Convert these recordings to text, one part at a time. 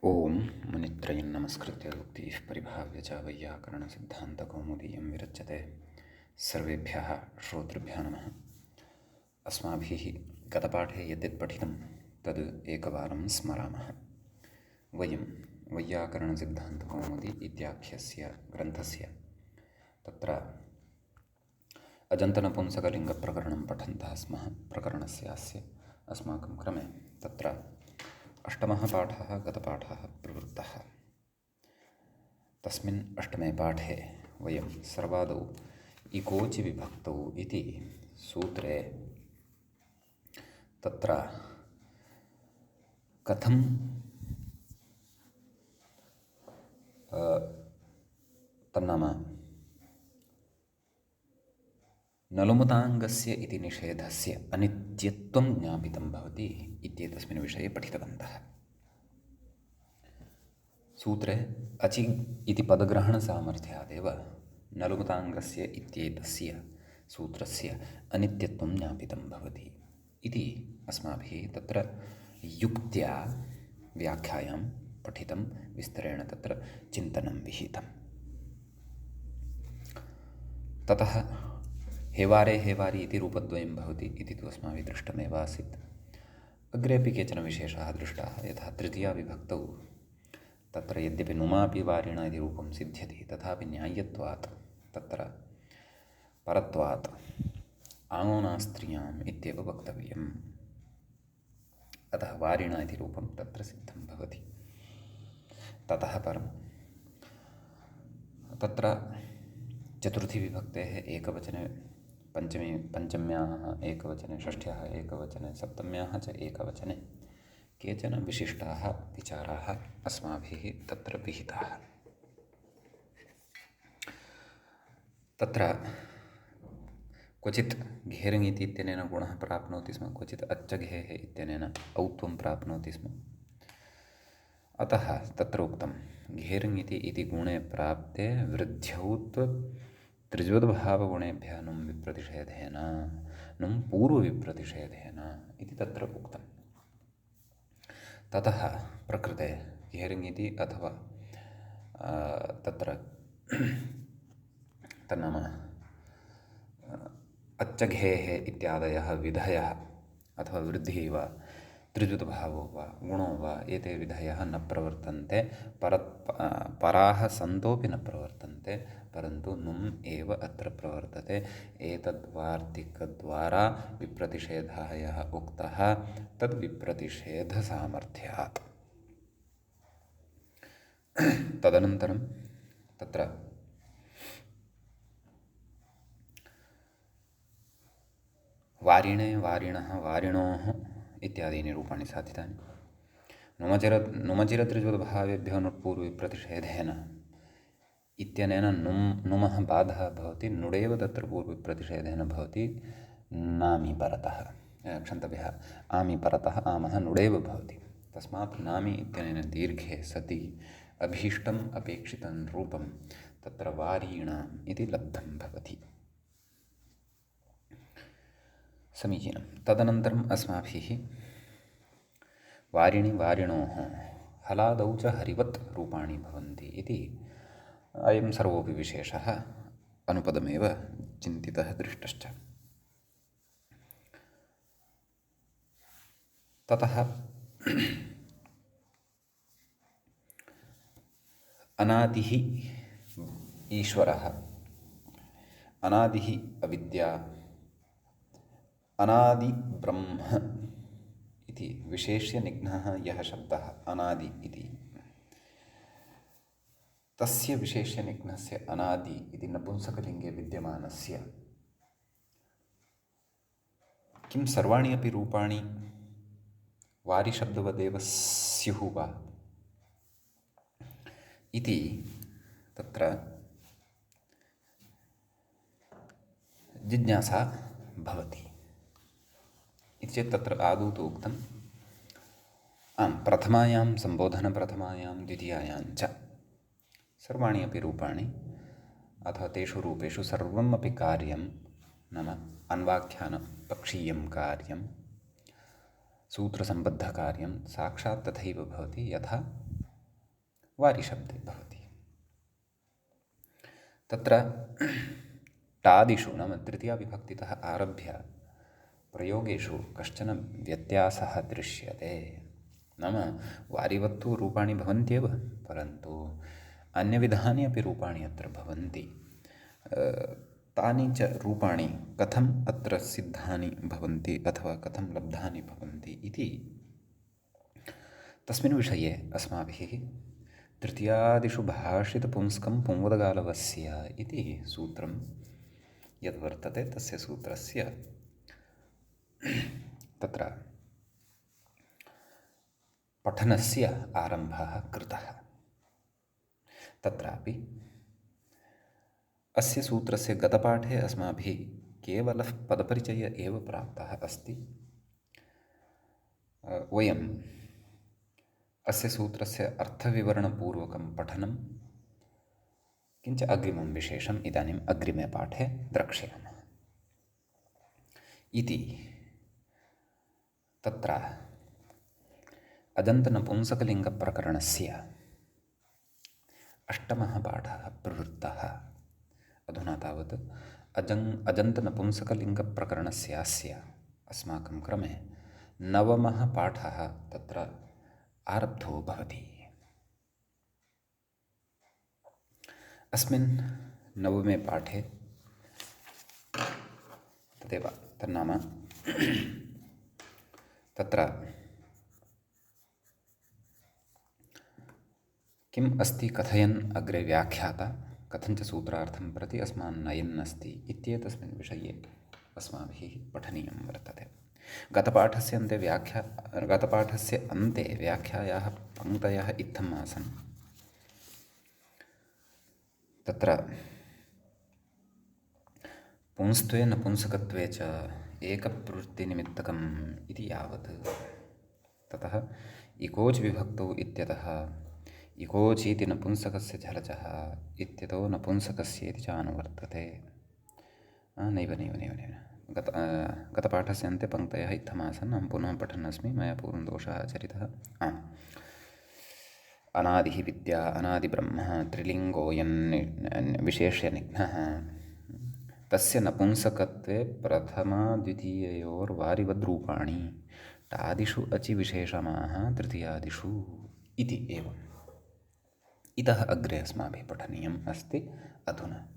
ओम मुनित्रयं नमस्कृत्य उक्तिः परिभाव्य च वैयाकरणसिद्धान्तकौमुदीयं विरच्यते। सर्वेभ्यः श्रोतृभ्यः नमः। अस्माभिः गतपाठे यद्यत् पठितं तद् एकवारं स्मरामः। वयं वैयाकरणसिद्धान्तकौमुदी इत्याख्यस्य ग्रन्थस्य तत्र अजन्तनपुंसकलिङ्गप्रकरणं पठन्तः स्मः। प्रकरणस्यास्य अस्माकं क्रमे तत्र अष्टमः पाठः गतपाठः प्रवृत्तः। तस्मिन् अष्टमे पाठे वयं सर्वादौ इकोचि विभक्तौ इति सूत्रे तत्र कथं तन्नाम नलुमताङ्गस्य इति निषेधस्य अनित्यत्वं ज्ञापितं भवति इत्येतस्मिन् विषये पठितवन्तः। सूत्रे अचि इति पदग्रहणसामर्थ्यादेव नलुमताङ्गस्य इत्येतस्य सूत्रस्य अनित्यत्वं ज्ञापितं भवति इति अस्माभिः तत्र युक्त्या व्याख्यायां पठितं, विस्तरेण तत्र चिन्तनं विहितम्। ततः हेवारे हेवारी इति रूपद्वयं भवति इति तु अस्माभिः दृष्टमेव आसीत्। अग्रेपि केचन विशेषाः दृष्टाः, यथा तृतीया विभक्तौ तत्र यद्यपि नुमापि वारिण इति रूपं सिद्ध्यति तथापि न्याय्यत्वात् तत्र परत्वात् आङ्गोनास्त्रियाम् इत्येव वक्तव्यम्। अतः वारिण इति रूपं तत्र सिद्धं भवति। ततः परं तत्र चतुर्थी विभक्तेः एकवचने पञ्चम्याः एकवचने, षष्ठ्याः एकवचने, सप्तम्याः च एकवचने केचन विशिष्टाः विचाराः अस्माभिः तत्र विहिताः। तत्र क्वचित् घेरङिति इत्यनेन गुणः प्राप्नोति स्म, क्वचित् अच्चघेः इत्यनेन औत्वं प्राप्नोति स्म। अतः तत्र उक्तं घेरङिति इति गुणे प्राप्ते वृद्ध्यौत्व त्रिज्वद्भावगुणेभ्यः नुं विप्रतिषेधेन नुं पूर्वविप्रतिषेधेन इति तत्र उक्तं। ततः प्रकृते घेरङिति अथवा तत्र तन्नाम अच्चघेः इत्यादयः विधयः अथवा वृद्धिः वा त्रिजुतभावो वा गुणो वा एते विधयः न प्रवर्तन्ते, पराः सन्तोपि न प्रवर्तन्ते, परन्तु नुम् एव अत्र प्रवर्तते। एतद्वार्तिकद्वारा विप्रतिषेधः यः उक्तः तद्विप्रतिषेधसामर्थ्यात्। तदनन्तरं तत्र वारिणे, वारिणः, वारिणोः इत्यादीनि रूपाणि साधितानि। नुमचिरत्रिजुतभावेभ्यो नुट्पूर्वविप्रतिषेधेन इत्यनेन नुमः बाधः भवति, नुडेव तत्र पूर्वविप्रतिषेधेन भवति। नामि परतः, क्षन्तव्यः, आमि परतः आमः नुडेव भवति। तस्मात् नामि इत्यनेन दीर्घे सति अभीष्टम् अपेक्षितं रूपं तत्र वारीणाम् इति लब्धं भवति। समीचीनं। तदनन्तरम् अस्माभिः वारिणि वारिणोः हलादौ च हरिवत् रूपाणि भवन्ति इति अयं सर्वोऽपि विशेषः अनुपदमेव चिन्तितः दृष्टश्च। ततः अनादिः ईश्वरः, अनादिः अविद्या, अनादि ब्रह्म इति विशेष्य निघ्नः यः शब्दः अनादि इति, तस्य विशेष्य निघ्नस्य अनादि इति नपुंसकलिङ्गे विद्यमानस्य किं सर्वाणि अपि रूपाणि वारिशब्दवदेव स्युः वा इति तत्र जिज्ञासा भवति। इति चेत् तत्र आदौ तु उक्तम् प्रथमायां सम्बोधनप्रथमायां द्वितीयायां च सर्वाणि अपि रूपाणि अथवा तेषु रूपेषु सर्वम् अपि कार्यं, नाम अन्वाख्यानपक्षीयं कार्यं, सूत्रसम्बद्धकार्यं साक्षात् तथैव भवति, यथा वारिशब्दे भवति। तत्र टादिषु नाम तृतीयाविभक्तितः आरभ्य प्रयोगेषु कश्चन व्यत्यासः दृश्यते। नाम वारिवत्तु रूपाणि भवन्त्येव, परन्तु अन्यविधानि अपि रूपाणि अत्र भवन्ति। तानि च रूपाणि कथम् अत्र सिद्धानि भवन्ति अथवा कथं लब्धानि भवन्ति इति तस्मिन् विषये अस्माभिः तृतीयादिषु भाषितपुंस्कं पुंवदगालवस्य इति सूत्रं यद्वर्तते तस्य सूत्रस्य तत्र पठनस्य आरम्भः कृतः। तत्रापि अस्य सूत्रस्य गतपाठे अस्माभिः केवलः पदपरिचयः एव प्राप्तः अस्ति। वयम् अस्य सूत्रस्य अर्थविवरणपूर्वकं पठनं किञ्च अग्रिमं विशेषम् इदानीम् अग्रिमे पाठे द्रक्ष्यामः इति। तत्र अजन्तनपुंसकलिङ्गप्रकरणस्य अष्टमः पाठः प्रवृत्तः। अधुना तावत् अजन्तनपुंसकलिङ्गप्रकरणस्यास्य अस्माकं क्रमे नवमः पाठः तत्र आरब्धो भवति। अस्मिन् नवमे पाठे तदेव तन्नाम तत्र किम् अस्ति कथयन् अग्रे व्याख्याता कथञ्च सूत्रार्थं प्रति अस्मान् नयन् अस्ति इत्येतस्मिन् विषये अस्माभिः पठनीयं वर्तते। गतपाठस्य अन्ते व्याख्यायाः पङ्क्तयः इत्थम् आसन्। तत्र पुंस्त्वे नपुंसकत्वे च एकप्रवृत्तिनिमित्तकम् इति यावत्, ततः इकोच् विभक्तौ इत्यतः इकोचीति नपुंसकस्य झलचः इत्यतो नपुंसकस्येति च अनुवर्तते। नैव गतपाठस्य अन्ते पङ्क्तयः इत्थमासन्। अहं पुनः पठन् अस्मि, मया पूर्वं दोषः आचरितः। अनादिः विद्या अनादिब्रह्म त्रिलिङ्गोऽयं विशेष्यनिघ्नः तस्य नपुंसकत्वे प्रथमाद्वितीययोर्वारिवद्रूपाणि टादिषु अचि विशेषमाः तृतीयादिषु इति एवम्। इतः अग्रे अस्माभिः पठनीयम् अस्ति। अधुना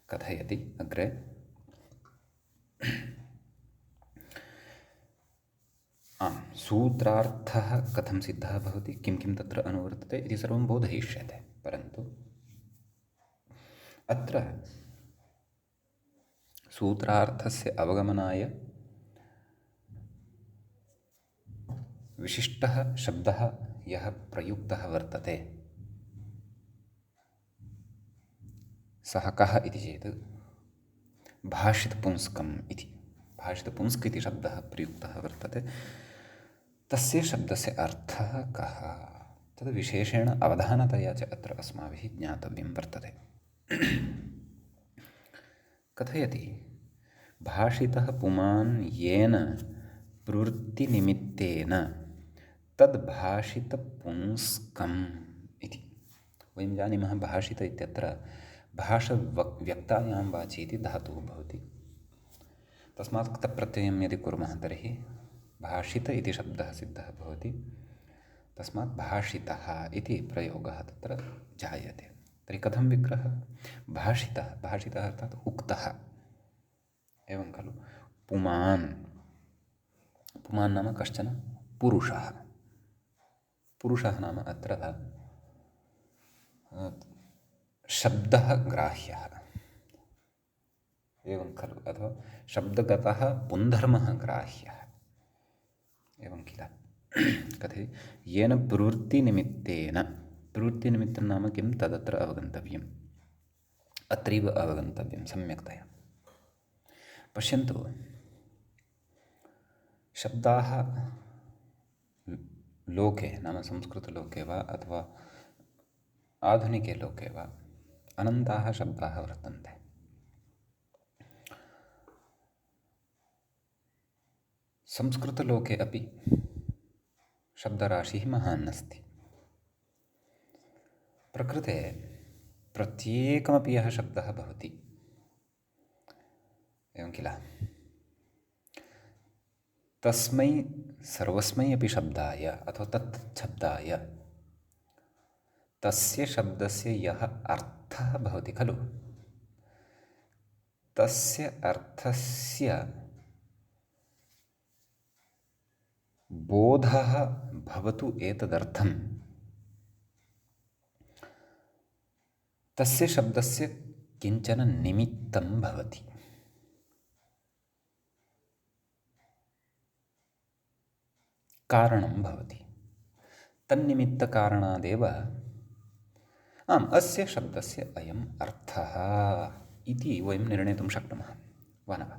कथयति अग्रे सूत्रार्थः कथं सिद्धः भवति, किं किं तत्र अनुवर्तते इति सर्वं बोधयिष्यते। परन्तु अत्र सूत्रार्थस्य अवगमनाय विशिष्टः शब्दः यः प्रयुक्तः वर्तते सः कः इति चेत् भाषितपुंस्कम् इति। भाषितपुंस्क इति शब्दः प्रयुक्तः वर्तते। तस्य शब्दस्य अर्थः कः तद् विशेषेण अवधानतया च अत्र अस्माभिः ज्ञातव्यं वर्तते। कथयति भाषितः पुमान् येन प्रवृत्तिनिमित्तेन तद्भाषितपुंस्कम् इति। वयं जानीमः भाषित इत्यत्र भाषव्यक्तायां वाचि इति धातुः भवति। तस्मात् क्तप्रत्ययं यदि कुर्मः तर्हि भाषित इति शब्दः सिद्धः भवति। तस्मात् भाषितः इति प्रयोगः तत्र जायते। तर्हि कथं विग्रहः? भाषितः अर्थात् उक्तः एवं खलु। पुमान् नाम कश्चन पुरुषः नाम अत्र शब्दः ग्राह्यः एवं खलु, अथवा शब्दगतः पुंधर्मः ग्राह्यः एवं किल। कथयति येन प्रवृत्तिनिमित्तं नाम किं तदत्र अवगन्तव्यम्, अत्रैव अवगन्तव्यं सम्यक्तया। पश्यन्तु, शब्दाः लोके नाम संस्कृतलोके वा अथवा आधुनिके लोके वा अनन्ताः शब्दाः वर्तन्ते। संस्कृतलोके अपि शब्दराशिः महान् अस्ति। प्रकृते प्रत्येकमपि यः शब्दः भवति, एवं किल, तस्मै सर्वस्मै अपि शब्दाय अथवा तत् शब्दाय तस्य शब्दस्य यः अर्थः भवति खलु, तस्य अर्थस्य बोधः भवतु एतदर्थं तस्य शब्दस्य किञ्चन निमित्तं भवति। कारणं भवति। तन्निमित्तकारणादेव आम् अस्य शब्दस्य अयम् अर्थः इति वयं निर्णेतुं शक्नुमः वा न वा?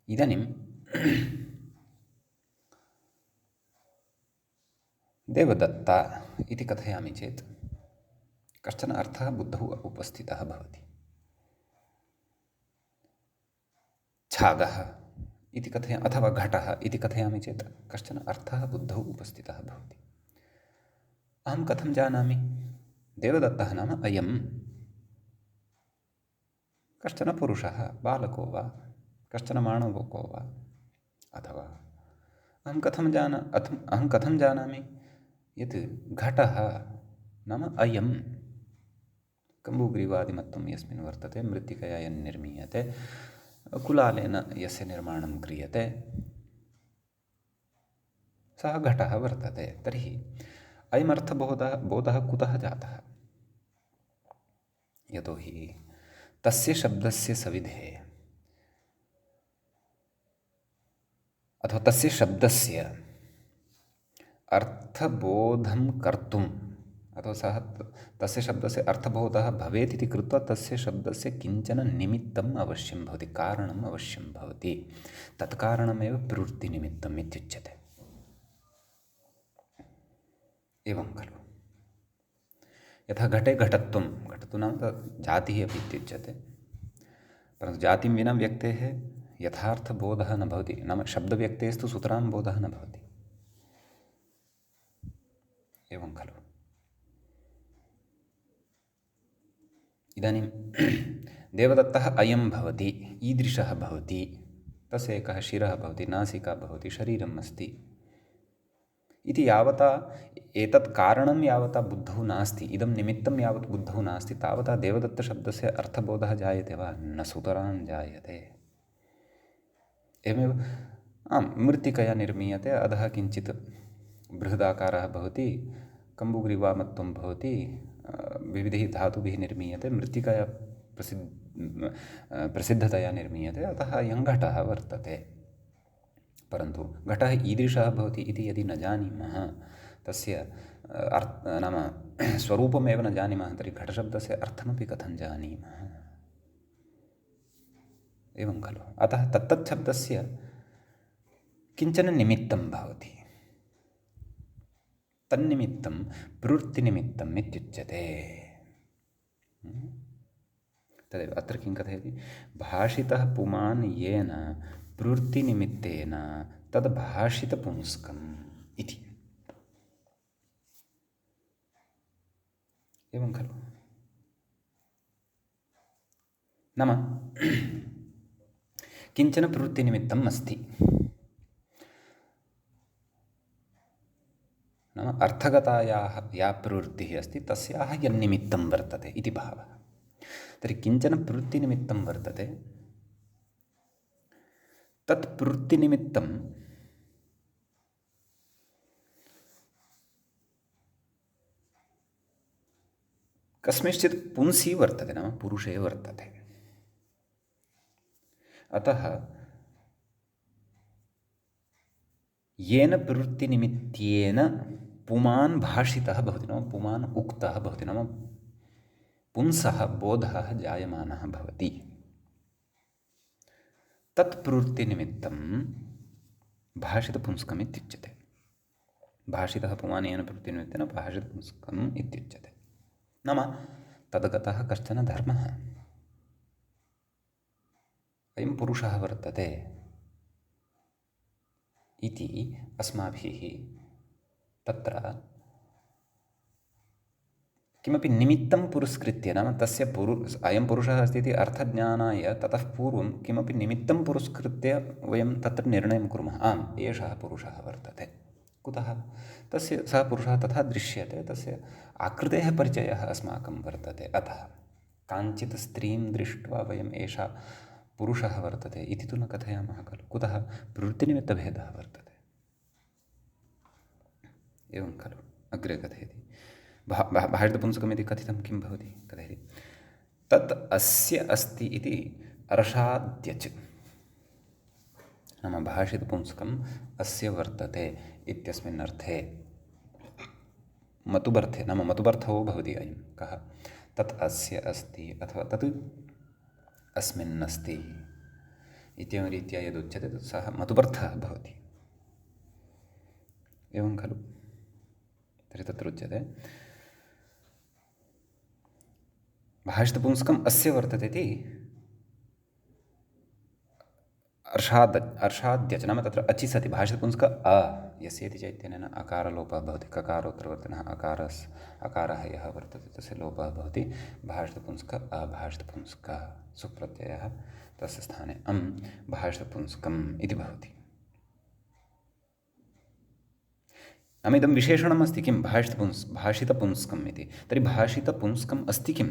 इदानीं देवदत्ता इति कथयामि चेत् कश्चन अर्थः बुद्धौ उपस्थितः भवति। छागः इति कथयामि अथवा घटः इति कथयामि चेत् कश्चन अर्थः बुद्धौ उपस्थितः भवति। अहं कथं जानामि? देवदत्तः नाम अयं कश्चन पुरुषः, बालको वा कश्चन मानवको वा, अथवा अहं कथं जानामि यत् घटः नाम अयं कम्बुग्रीवादिमत्वं यस्मिन् वर्तते, मृत्तिकया यन्निर्मीयते, कुलालेन यस्य निर्माणं क्रियते, सः घटः वर्तते। तर्हि अयमर्थबोधः कुतः जातः? यतोहि तस्य शब्दस्य सविधे अथवा तस्य शब्दस्य अर्थबोधं कर्तुम् अथवा तस्य शब्दस्य अर्थबोधः भवेत् इति कृत्वा तस्य शब्दस्य किञ्चन निमित्तम् अवश्यं भवति, कारणम् अवश्यं भवति। तत्कारणमेव प्रवृत्तिनिमित्तम् इत्युच्यते। एवं खलु। यथा घटे घटत्वं, घटत्वं नाम जातिः अपि इत्युच्यते, परन्तु जातिं विना व्यक्तेः यथार्थबोधः न भवति, नाम शब्दव्यक्तेस्तु सुतरां बोधः न भवति। एवं खलु। इदानीं देवदत्तः अयं भवति, ईदृशः भवति, तस्य एकः शिरः भवति, नासिका भवति, शरीरम् अस्ति इति यावता एतत् कारणं यावता बुद्धौ नास्ति, इदं निमित्तं यावत् बुद्धौ नास्ति, तावता देवदत्तशब्दस्य अर्थबोधः जायते वा? न सुतरां जायते। एवमेव मृत्तिकया निर्मीयते, अधः किञ्चित् बृहदाकारः भवति, कम्बुग्रीवामत्वं भवति, विविधैः धातुभिः निर्मीयते, मृत्तिकया प्रसिद्धतया निर्मीयते, अतः अयं घटः वर्तते। परन्तु घटः ईदृशः भवति इति यदि न जानीमः, तस्य नाम स्वरूपमेव न जानीमः, तर्हि घटशब्दस्य अर्थमपि कथं जानीमः? एवं खलु। अतः तत्तत् शब्दस्य किञ्चन निमित्तं भवति, तन्निमित्तं प्रवृत्तिनिमित्तम् इत्युच्यते। तदेव अत्र किं कथयति? भाषितः पुमान् येन प्रवृत्तिनिमित्तेन तद्भाषितपुंस्कम् इति। एवं खलु। नाम किञ्चन प्रवृत्तिनिमित्तम् अस्ति, नाम अर्थगतायाः या प्रवृत्तिः अस्ति तस्याः यन्निमित्तं वर्तते इति भावः। तर्हि किञ्चन प्रवृत्तिनिमित्तं वर्तते, तत् प्रवृत्तिनिमित्तं कस्मिंश्चित् पुंसि वर्तते, नाम पुरुषे वर्तते। अतः येन प्रवृत्तिनिमित्तेन पुमान् भाषितः भवति, नाम पुमान् उक्तः भवति, नाम पुंसः बोधः जायमानः भवति, तत्प्रवृत्तिनिमित्तं भाषितपुंस्कम् इत्युच्यते। भाषितः पुमान् येन प्रवृत्तिनिमित्तेन भाषितपुंस्कम् इत्युच्यते। नाम तद्गतः कश्चन धर्मः, अयं पुरुषः वर्तते इति अस्माभिः तत्र किमपि निमित्तं पुरस्कृत्य, नाम तस्य अयं पुरुषः अस्ति इति अर्थज्ञानाय ततः पूर्वं किमपि निमित्तं पुरस्कृत्य वयं तत्र निर्णयं कुर्मः, आम् एषः पुरुषः वर्तते। कुतः? तस्य सः पुरुषः तथा दृश्यते, तस्य आकृतेः परिचयः अस्माकं वर्तते। अतः काञ्चित् स्त्रीं दृष्ट्वा वयम् एषा पुरुषः वर्तते इति तु न कथयामः खलु। कुतः? प्रवृत्तिनिमित्तभेदः वर्तते। एवं खलु। अग्रे कथयति, भाषितपुंसकमिति कथितं किं भवति? कथयति, तत् अस्य अस्ति इति अर्षाद्यच्, नाम भाषितपुंसकम् अस्य वर्तते इत्यस्मिन् अर्थे, मतुबर्थे, नाम मतुबर्थो भवति अयं। कः? तत् अस्य अस्ति अथवा तत् अस्मिन् अस्ति इत्येवं रीत्या यदुच्यते तत् सः मतुबर्थः भवति। एवं खलु। तर्हि तत्र उच्यते भाषितपुंसकम् अस्य वर्तते इति अर्षाद्यच, नाम तत्र अचि सति भाषितपुंसक अ यस्य इति चैत्यनेन अकारलोपः भवति। ककारोत्तरवर्तिनः अकारः यः वर्तते तस्य लोपः भवति। भाषितपुंसक अभाषितपुंसकः, सुप्रत्ययः तस्य स्थाने अं भाषितपुंसकम् इति भवति। नाम इदं विशेषणम् अस्ति किं? भाषितपुंस्कम् इति। तर्हि भाषितपुंस्कम् अस्ति किं?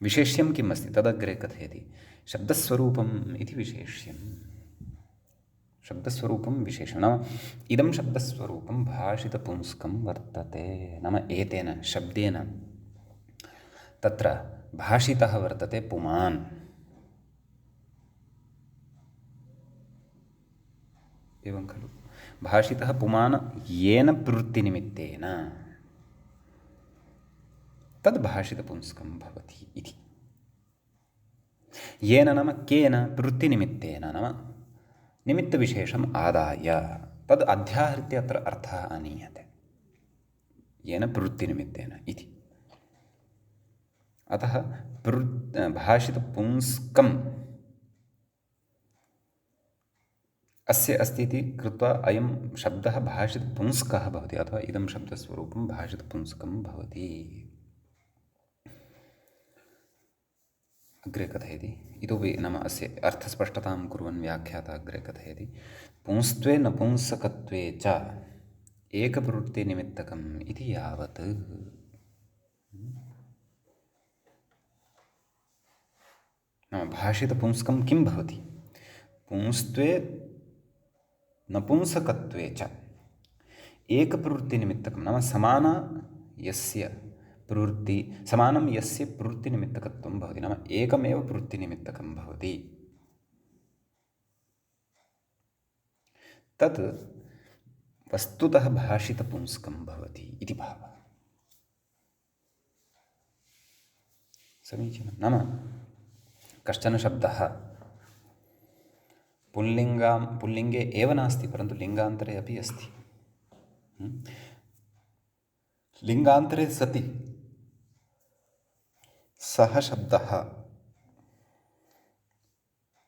विशेष्यं किम् अस्ति? तदग्रे कथयति। शब्दस्वरूपम् इति विशेष्यं। शब्दस्वरूपं विशेषं, नाम इदं शब्दस्वरूपं भाषितपुंस्कं वर्तते। नाम एतेन शब्देन तत्र भाषितः वर्तते पुमान्। एवं खलु। भाषितः पुमान् येन प्रवृत्तिनिमित्तेन तद् भाषितपुंस्कं भवति इति। येन नाम केन? प्रवृत्तिनिमित्तेन, नाम निमित्तविशेषम् आदाय तद् अध्याहृत्य अत्र अर्थः आनीयते। येन प्रवृत्तिनिमित्तेन इति। अतः भाषितपुंस्कम् अस्य अस्ति इति कृत्वा अयं शब्दः भाषितपुंस्कः भवति, अथवा इदं शब्दस्वरूपं भाषितपुंस्कं भवति। अग्रे कथयति, इतोपि नाम अस्य अर्थस्पष्टतां कुर्वन् व्याख्याता अग्रे कथयति, पुंस्त्वे नपुंसकत्वे च एकप्रवृत्तिनिमित्तकम् इति यावत्। नाम भाषितपुंस्कं किं भवति? पुंस्त्वे नपुंसकत्वे च एकप्रवृत्तिनिमित्तकं, नाम समानं यस्य प्रवृत्तिनिमित्तकत्वं भवति, नाम एकमेव प्रवृत्तिनिमित्तकं भवति, तत् वस्तुतः भाषितपुंस्कं भवति इति भावः। समीचीनं। नाम कश्चन शब्दः पुल्लिङ्गे एव नास्ति, परन्तु लिङ्गान्तरे अपि अस्ति। लिङ्गान्तरे सति सः शब्दः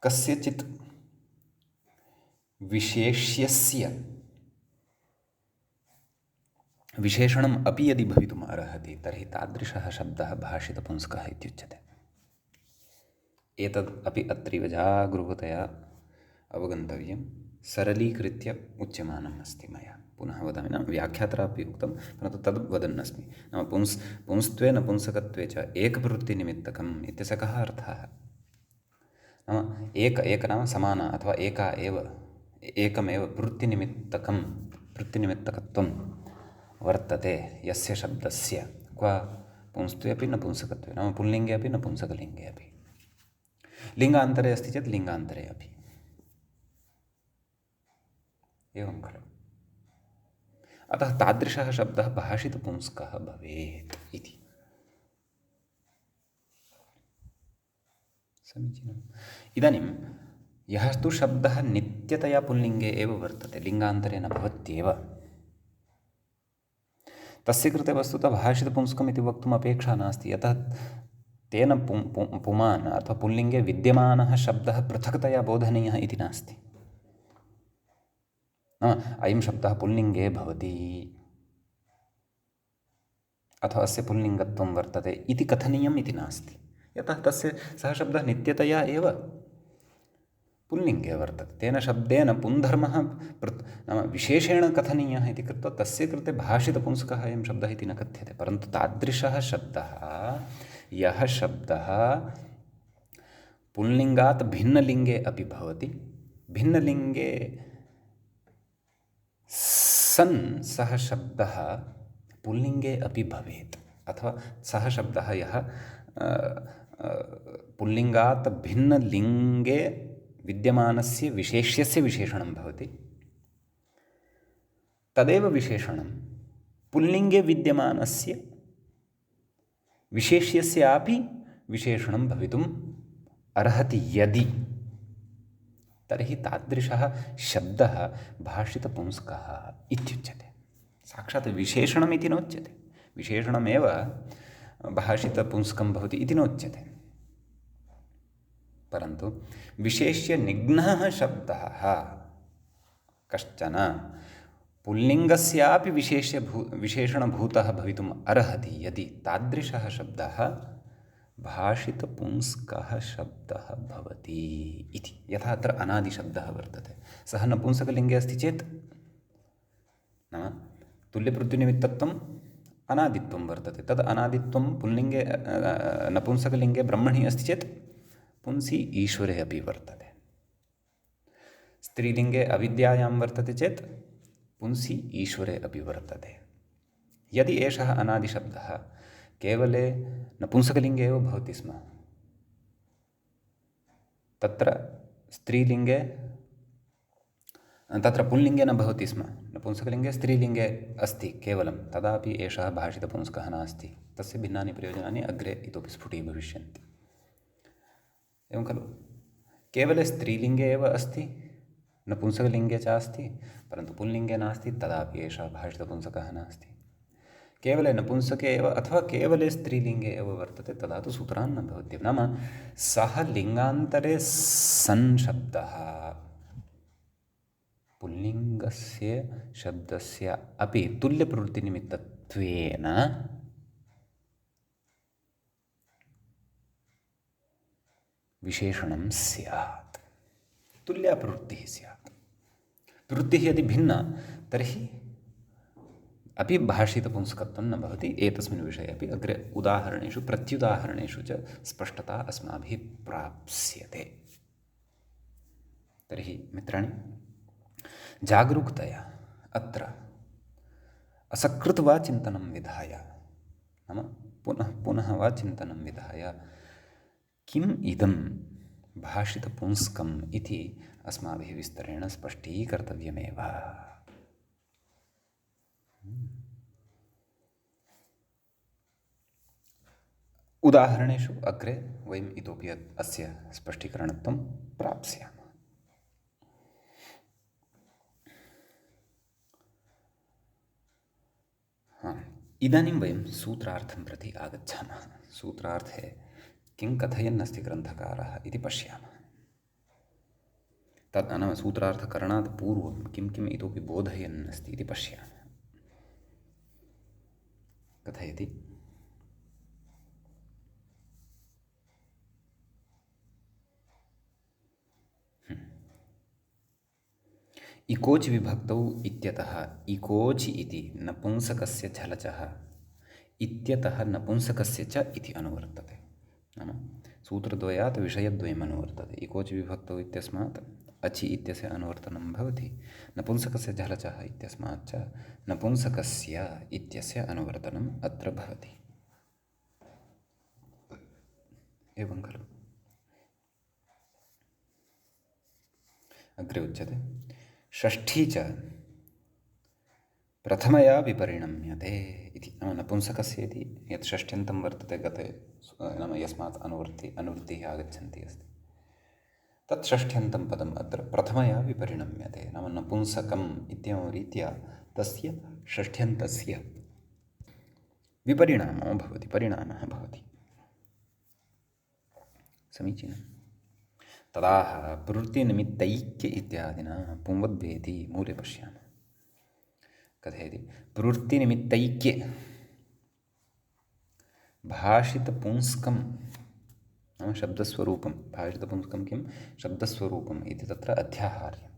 कस्यचित् विशेष्यस्य विशेषणम् अपि यदि भवितुम् अर्हति, तर्हि तादृशः शब्दः भाषितपुंस्कः इत्युच्यते। एतद् अपि अत्रैव जागरूकतया अवगन्तव्यं, सरलीकृत्य उच्यमानम् अस्ति मया। पुनः वदामि, नाम व्याख्यात्रा अपि उक्तं, परन्तु तद् वदन्नस्मि। नाम पुंस्त्वे नपुंसकत्वे च एकप्रवृत्तिनिमित्तकम् इत्यस्य कः अर्थः? नाम एक नाम समाना अथवा एका एव, एकमेव वृत्तिनिमित्तकत्वं वर्तते यस्य शब्दस्य। क्व? पुंस्त्वे अपि नपुंसकत्वे, नाम पुल्लिङ्गे अपि नपुंसकलिङ्गे अपि। लिङ्गान्तरे अस्ति चेत् लिङ्गान्तरे अपि। एवं खलु। अतः तादृशः शब्दः भाषितपुंस्कः भवेत् इति। समीचीनम्। इदानीं यः तु शब्दः नित्यतया पुल्लिङ्गे एव वर्तते, लिङ्गान्तरे न भवत्येव, तस्य कृते वस्तुतः भाषितपुंस्कम् इति वक्तुम् अपेक्षा नास्ति। यतः तेन पुमान् अथवा पुल्लिङ्गे विद्यमानः शब्दः पृथक्तया बोधनीयः इति नास्ति। अयं शब्दः पुल्लिङ्गे भवति, अथवा अस्य पुल्लिङ्गत्वं वर्तते इति कथनीयम् इति नास्ति। यतः सः शब्दः नित्यतया एव पुल्लिङ्गे वर्तते। तेन शब्देन पुंधर्मः नाम विशेषेण कथनीयः इति कृत्वा तस्य कृते भाषितपुंस्कः अयं शब्दः इति न कथ्यते। परन्तु तादृशः शब्दः, यः शब्दः पुल्लिङ्गात् भिन्नलिङ्गे अपि भवति, भिन्नलिङ्गे सन् सः शब्दः पुल्लिङ्गे अपि भवेत्, अथवा सः शब्दः यः पुल्लिङ्गात् भिन्नलिङ्गे विद्यमानस्य विशेष्यस्य विशेषणं भवति, तदेव विशेषणं पुल्लिङ्गे विद्यमानस्य विशेष्यस्यापि विशेषणं भवितुम् अर्हति यदि, तर्हि तादृशः शब्दः भाषितपुंस्कः इत्युच्यते। साक्षात् विशेषणमिति नोच्यते, विशेषणमेव भाषितपुंस्कं भवति इति नोच्यते। परन्तु विशेष्यनिघ्नः शब्दः कश्चन पुल्लिङ्गस्यापि विशेषणभूतः भवितुम् अर्हति यदि, तादृशः शब्दः भाषितपुंस्कः शब्दः भवति इति। यथा अत्र अनादिशब्दः वर्तते, सः नपुंसकलिङ्गे अस्ति चेत् नाम तुल्यपृथ्वीनिमित्तत्वम् अनादित्वं वर्तते, तद् अनादित्वं पुल्लिङ्गे नपुंसकलिङ्गे ब्रह्मणि अस्ति चेत् पुंसि ईश्वरे अपि वर्तते। स्त्रीलिङ्गे अविद्यायां वर्तते चेत् पुंसि ईश्वरे अपि वर्तते। यदि एषः अनादिशब्दः केवले नपुंसकलिङ्गे एव भवति स्म, तत्र स्त्रीलिङ्गे तत्र पुल्लिङ्गे न भवति स्म, नपुंसकलिङ्गे स्त्रीलिङ्गे अस्ति केवलं, तदापि एषः भाषितपुंस्कः नास्ति। तस्य भिन्नानि प्रयोजनानि अग्रे इतोपि स्फुटीभविष्यन्ति। एवं खलु, केवले स्त्रीलिङ्गे एव अस्ति, नपुंसकलिङ्गे च अस्ति, परन्तु पुल्लिङ्गे नास्ति, तदापि एषः भाषितपुंस्कः नास्ति। केवले नपुंसके एव अथवा केवले स्त्रीलिङ्गे एव वर्तते, तदा तु सूत्रान् न भवत्येव। नाम सः लिङ्गान्तरे सन् शब्दः पुल्लिङ्गस्य शब्दस्य अपि तुल्यप्रवृत्तिनिमित्तत्वेन विशेषणं स्यात्, तुल्या प्रवृत्तिः स्यात्। प्रवृत्तिः यदि भिन्ना तर्हि अपि भाषितपुंस्कत्वं न भवति। एतस्मिन् विषये अपि अग्रे उदाहरणेषु प्रत्युदाहरणेषु च स्पष्टता अस्माभिः प्राप्स्यते। तर्हि मित्राणि, जागरूकतया अत्र असकृत्वा चिन्तनं विधाय, नाम पुनः पुनः वा चिन्तनं विधाय किम् इदं भाषितपुंस्कम् इति अस्माभिः विस्तरेण स्पष्टीकर्तव्यमेव। उदाहरणेषु अग्रे वयम् इतोपि अस्य स्पष्टीकरणत्वं प्राप्स्यामः। इदानीं वयं सूत्रार्थं प्रति आगच्छामः। सूत्रार्थे किं कथयन्नस्ति ग्रन्थकारः इति पश्यामः। तत् नाम सूत्रार्थकरणात् पूर्वं किं किम् इतोपि बोधयन् अस्ति इति पश्यामः। कथयति, इकोचि विभक्तौ इत्यतः इकोचि इति नपुंसकस्य झलचः इत्यतः नपुंसकस्य च इति अनुवर्तते। नाम सूत्रद्वयात् विषयद्वयम् अनुवर्तते। इकोचि विभक्तौ इत्यस्मात् अचि इत्यस्य अनुवर्तनं भवति, नपुंसकस्य झलचः इत्यस्मात् च नपुंसकस्य इत्यस्य अनुवर्तनम् अत्र भवति। एवं खलु। अग्रे उच्यते, षष्ठी च प्रथमया विपरिणम्यते इति। नाम नपुंसकस्य इति यत् षष्ठ्यन्तं वर्तते गते, नाम यस्मात् अनुवृत्तिः आगच्छन्ती अस्ति, तत् षष्ठ्यन्तं पदम् अत्र प्रथमया विपरिणम्यते। नाम नपुंसकम् इत्येवं रीत्या तस्य षष्ठ्यन्तस्य विपरिणामो भवति, परिणामः भवति। समीचीनम्। तदाह प्रवृत्तिनिमित्तैक्य इत्यादिना पुंवद्वेति मूले पश्यामः। कथयति, प्रवृत्तिनिमित्तैक्ये भाषितपुंस्कं नाम शब्दस्वरूपं, भाषितपुंस्कं किं शब्दस्वरूपम् इति तत्र अध्याहार्यं।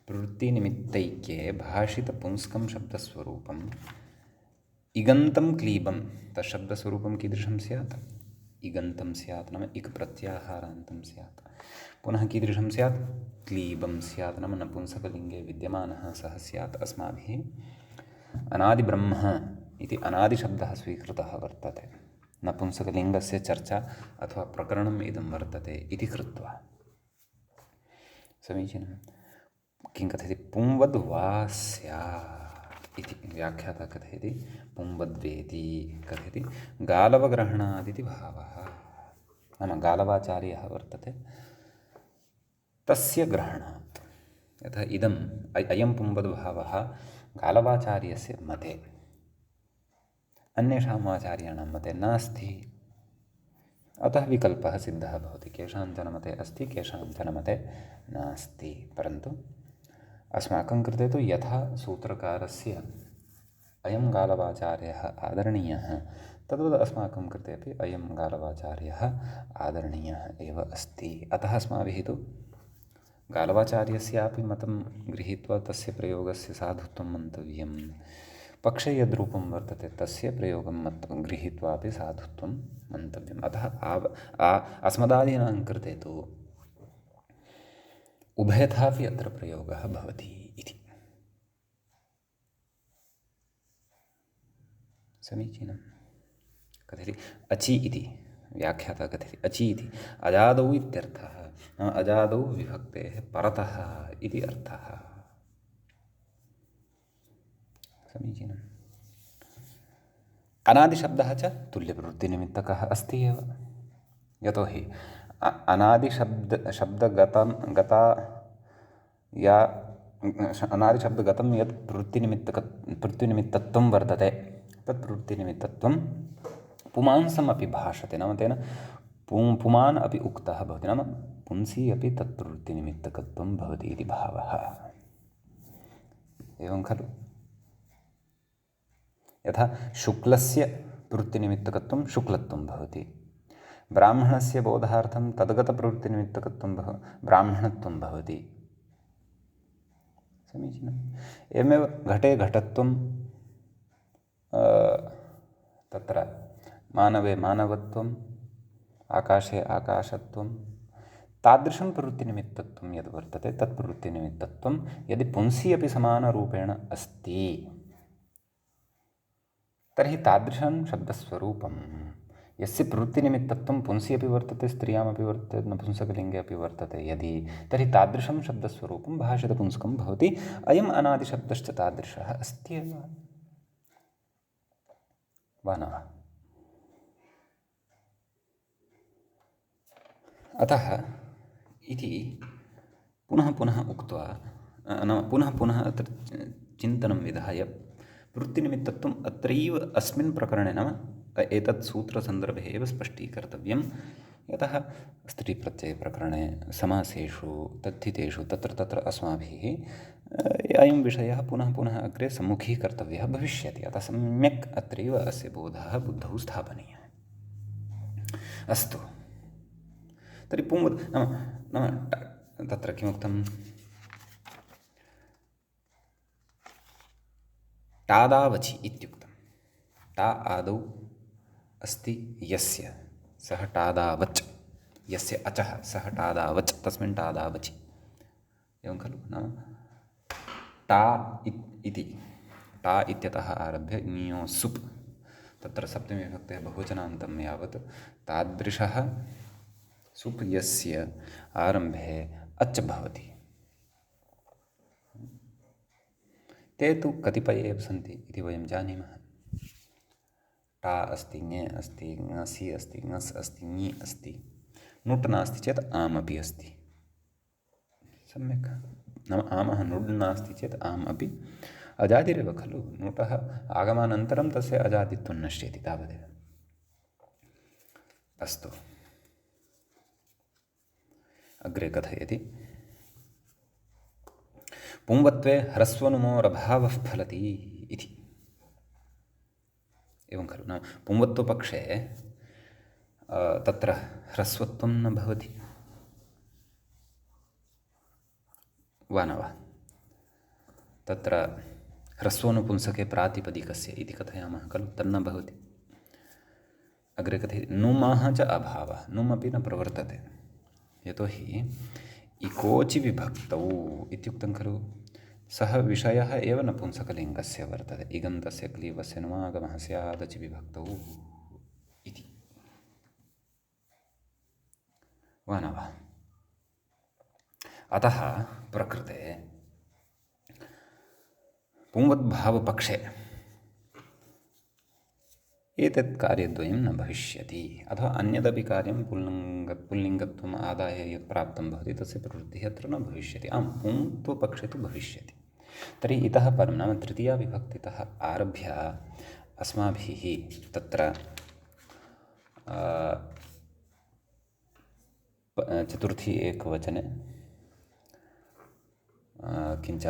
प्रवृत्तिनिमित्तैक्ये भाषितपुंस्कं शब्दस्वरूपम् इगन्तं क्लीबं, तत्शब्दस्वरूपं कीदृशं स्यात्? इगन्तं स्यात्, नाम इक् प्रत्याहारान्तं स्यात्। पुनः कीदृशं स्यात्? क्लीबं स्यात्, नाम नपुंसकलिङ्गे विद्यमानः सः स्यात्। अस्माभिः अनादिब्रह्म इति अनादिशब्दः स्वीकृतः वर्तते, नपुंसकलिङ्गस्य चर्चा अथवा प्रकरणम् इदं वर्तते इति कृत्वा समीचीनं। किं कथयति? पुंवद् वा स्यात् इति व्याख्याता कथयति। पुंवद्वेति कथयति गालवग्रहणादिति भावः, नाम गालवाचार्यः वर्तते तस्य ग्रहणात्। यथा इदम् अयं पुंवद्भावः गालवाचार्यस्य मते, अन्येषाम् आचार्याणां मते नास्ति, अतः विकल्पः सिद्धः भवति। केषाञ्चन मते अस्ति, केषाञ्चन मते नास्ति। परन्तु अस्माकं कृते तु यथा सूत्रकारस्य अयं गालवाचार्यः आदरणीयः, तद्वत् अस्माकं कृते अपि अयं गालवाचार्यः आदरणीयः एव अस्ति। अतः अस्माभिः तु गालवाचार्यस्यापि मतं गृहीत्वा तस्य प्रयोगस्य साधुत्वं मन्तव्यं, पक्षे यद्रूपं वर्तते तस्य प्रयोगं गृहीत्वा अपि साधुत्वं मन्तव्यम्। अतः अस्मदादीनां कृते तु उभयथापि अत्र प्रयोगः भवति इति। समीचीनं। कथयति अचि इति व्याख्याता कथयति अचि इति अजादौ इत्यर्थः, अजादौ विभक्तेः परतः इति अर्थः। समीचीनम्। अनादिशब्दः च तुल्यप्रवृत्तिनिमित्तकः अस्ति एव। यतोहि अनादिशब्दगतं यत् प्रवृत्तिनिमित्तत्वं वर्तते, तत् प्रवृत्तिनिमित्तत्वं पुमांसमपि भाषते, नाम तेन पुमान् अपि उक्तः भवति, नाम पुंसि अपि तत् प्रवृत्तिनिमित्तकत्वं भवति इति भावः। एवं खलु? यथा शुक्लस्य प्रवृत्तिनिमित्तकत्वं शुक्लत्वं भवति, ब्राह्मणस्य बोधार्थं तद्गतप्रवृत्तिनिमित्तकत्वं ब्राह्मणत्वं भवति। समीचीनम्। एवमेव घटे घटत्वं, तत्र मानवे मानवत्वम्, आकाशे आकाशत्वं, तादृशं प्रवृत्तिनिमित्तत्वं यद् वर्तते तत् प्रवृत्तिनिमित्तत्वं यदि पुंसि अपि समानरूपेण अस्ति तर्हि तादृशं शब्दस्वरूपं यस्य प्रवृत्तिनिमित्तत्वं पुंसि अपि वर्तते, स्त्रियामपि वर्तते, नपुंसकलिङ्गे अपि वर्तते यदि, तर्हि तादृशं शब्दस्वरूपं भाषितपुंस्कं भवति। अयम् अनादिशब्दश्च तादृशः अस्त्येव, वा न वा? अतः इति पुनः पुनः उक्त्वा, पुनः पुनः अत्र चिन्तनं विधाय वृत्तिनिमित्तत्वम् अत्रैव अस्मिन् प्रकरणे, नाम एतत् सूत्रसन्दर्भे एव स्पष्टीकर्तव्यं। यतः स्त्रीप्रत्ययप्रकरणे समासेषु तद्धितेषु तत्र तत्र अस्माभिः अयं विषयः पुनः पुनः अग्रे सम्मुखीकर्तव्यः भविष्यति। अतः सम्यक् अत्रैव अस्य बोधः बुद्धौ स्थापनीयः। अस्तु, तर्हि पुंवद् नाम तत्र किमुक्तं? टादावचि इत्युक्तं। टा आदौ अस्ति यस्य, सः टादावच्, यस्य अचः सः टादावच्, तस्मिन् टादावचि। एवं खलु? नाम टा इति टा इत्यतः आरभ्य ञो सुप्, तत्र सप्तमी विभक्तेः बहुवचनान्तं यावत् तादृशः सुप् यस्य आरम्भे अच् भवति। ते तु कतिपये एव सन्ति इति वयं जानीमः। टा अस्ति, ङे अस्ति, ङसि अस्ति, ङस् अस्ति, ङि अस्ति, नुट् नास्ति चेत् आम् अपि अस्ति। सम्यक्। नाम आमः नुड् नास्ति चेत् आम् अपि अजादिरेव खलु। नुटः आगमानन्तरं तस्य अजादित्वं नश्यति, तावदेव। अस्तु, अग्रे कथयति पुंवत्वे ह्रस्वनुमोरभावः फलति इति। एवं खलु। नाम पुंवत्वपक्षे तत्र ह्रस्वत्वं न भवति वा न वा? तत्र ह्रस्वोनुपुंसके प्रातिपदिकस्य इति कथयामः खलु, तन्न भवति। अग्रे कथयति नुमः च अभावः, नुमपि न प्रवर्तते, यतोहि इकोचि विभक्तौ इत्युक्तं खलु। सः विषयः एव नपुंसकलिङ्गस्य वर्तते, इगन्तस्य क्लीबस्य नुमागमः स्यादचि विभक्तौ इति, वा न वा? अतः प्रकृते पुंवद्भावपक्षे एतत् कार्यद्वयं न भविष्यति। अथवा अन्यदपि कार्यं पुल्लिङ्गत्वम् आदाय यत् प्राप्तं भवति तस्य प्रवृत्तिः अत्र न भविष्यति। आं पुंत्वपक्षे तु भविष्यति। तर्हि इतः परं नाम तृतीयाविभक्तितः आरभ्य अस्माभिः तत्र चतुर्थी एकवचने किञ्च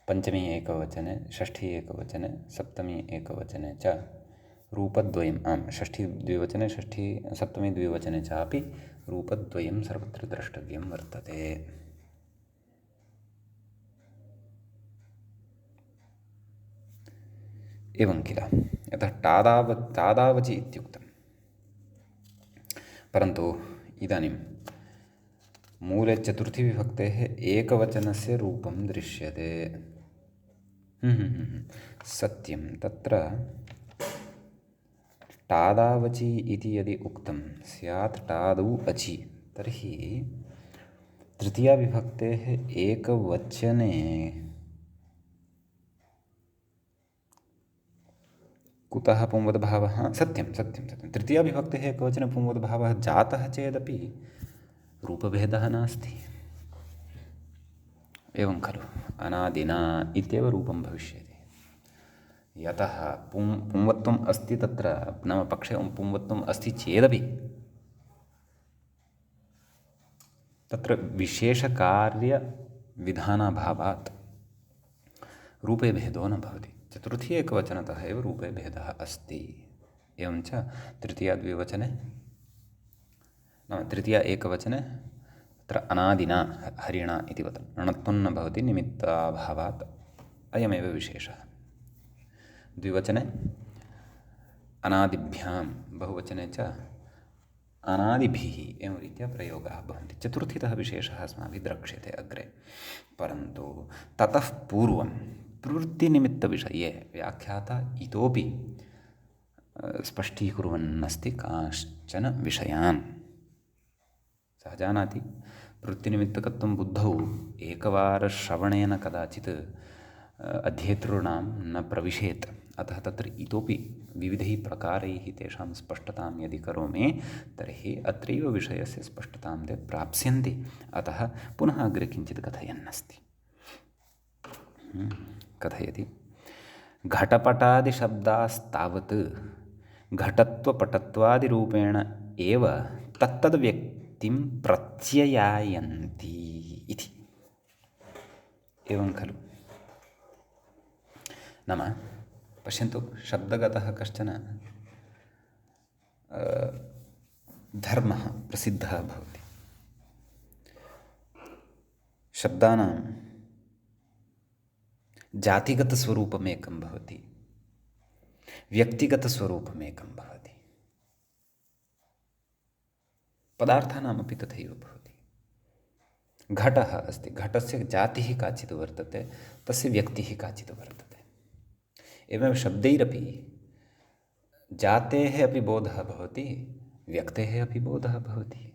पंचमी एकवचने, षष्ठी एकवचने, सप्तमी एकवचने च रूपद्वयम्, आं षष्ठी द्विवचने, षष्ठी सप्तमी द्विवचने चापि रूपद्वयं सर्वत्र द्रष्टव्यं वर्तते। एवं किल। यतः तादावचि इत्युक्तं, परन्तु इदानीं मूले चतुर्थीविभक्तेः एकवचनस्य रूपं दृश्यते। सत्यं, तत्र टादावचि इति यदि उक्तं स्यात् टादौ अचि, तर्हि तृतीयाविभक्तेः एकवचने कुतः पुंवद्भावः? सत्यं सत्यं सत्यं, तृतीयाविभक्तेः एकवचने पुंवद्भावः जातः चेदपि रूपभेदः नास्ति। एवं खलु, अनादिना इत्येव रूपं भविष्यति। यतः पुंवत्वम् अस्ति तत्र, नाम पक्षे पुंवत्वम् अस्ति चेदपि तत्र विशेषकार्यविधानाभावात् रूपे भेदो न भवति। चतुर्थी एकवचनतः एव रूपे भेदः अस्ति। एवञ्च तृतीयाद्विवचने, नाम तृतीया एकवचने तत्र अनादिना हरिणा इति वदन् णत्वं न भवति निमित्ताभावात्, अयमेव विशेषः। द्विवचने अनादिभ्यां, बहुवचने च अनादिभिः, एवं रीत्या प्रयोगाः भवन्ति। चतुर्थीतः विशेषः अस्माभिः द्रक्ष्यते अग्रे। परन्तु ततः पूर्वं प्रवृत्तिनिमित्तविषये व्याख्याता इतोपि स्पष्टीकुर्वन्नस्ति कांश्चन विषयान्। सः जानाति प्रवृत्तिनिमित्तकत्वं बुद्धौ एकवारश्रवणेन कदाचित् अध्येतॄणां न प्रविशेत्। अतः तत्र इतोपि विविधैः प्रकारैः तेषां स्पष्टतां यदि करोमि तर्हि अत्रैव विषयस्य स्पष्टतां ते प्राप्स्यन्ति। अतः पुनः अग्रे किञ्चित् कथयन्नस्ति। कथयति घटपटादिशब्दास्तावत् घटत्वपटत्वादिरूपेण एव तत्तद्व्यक्तिं प्रत्ययायन्ति इति। एवं खलु। नाम पश्यन्तु, शब्दगतः कश्चन धर्मः प्रसिद्धः भवति। शब्दानां जातिगतस्वरूपमेकं भवति, व्यक्तिगतस्वरूपमेकं भवति, पदार्थानामपि तथैव भवति। घटः अस्ति, घटस्य जातिः काचित् वर्तते, तस्य व्यक्तिः काचित् वर्तते। एवमेव शब्दैरपि जातेः अपि बोधः भवति, व्यक्तेः अपि बोधः भवति।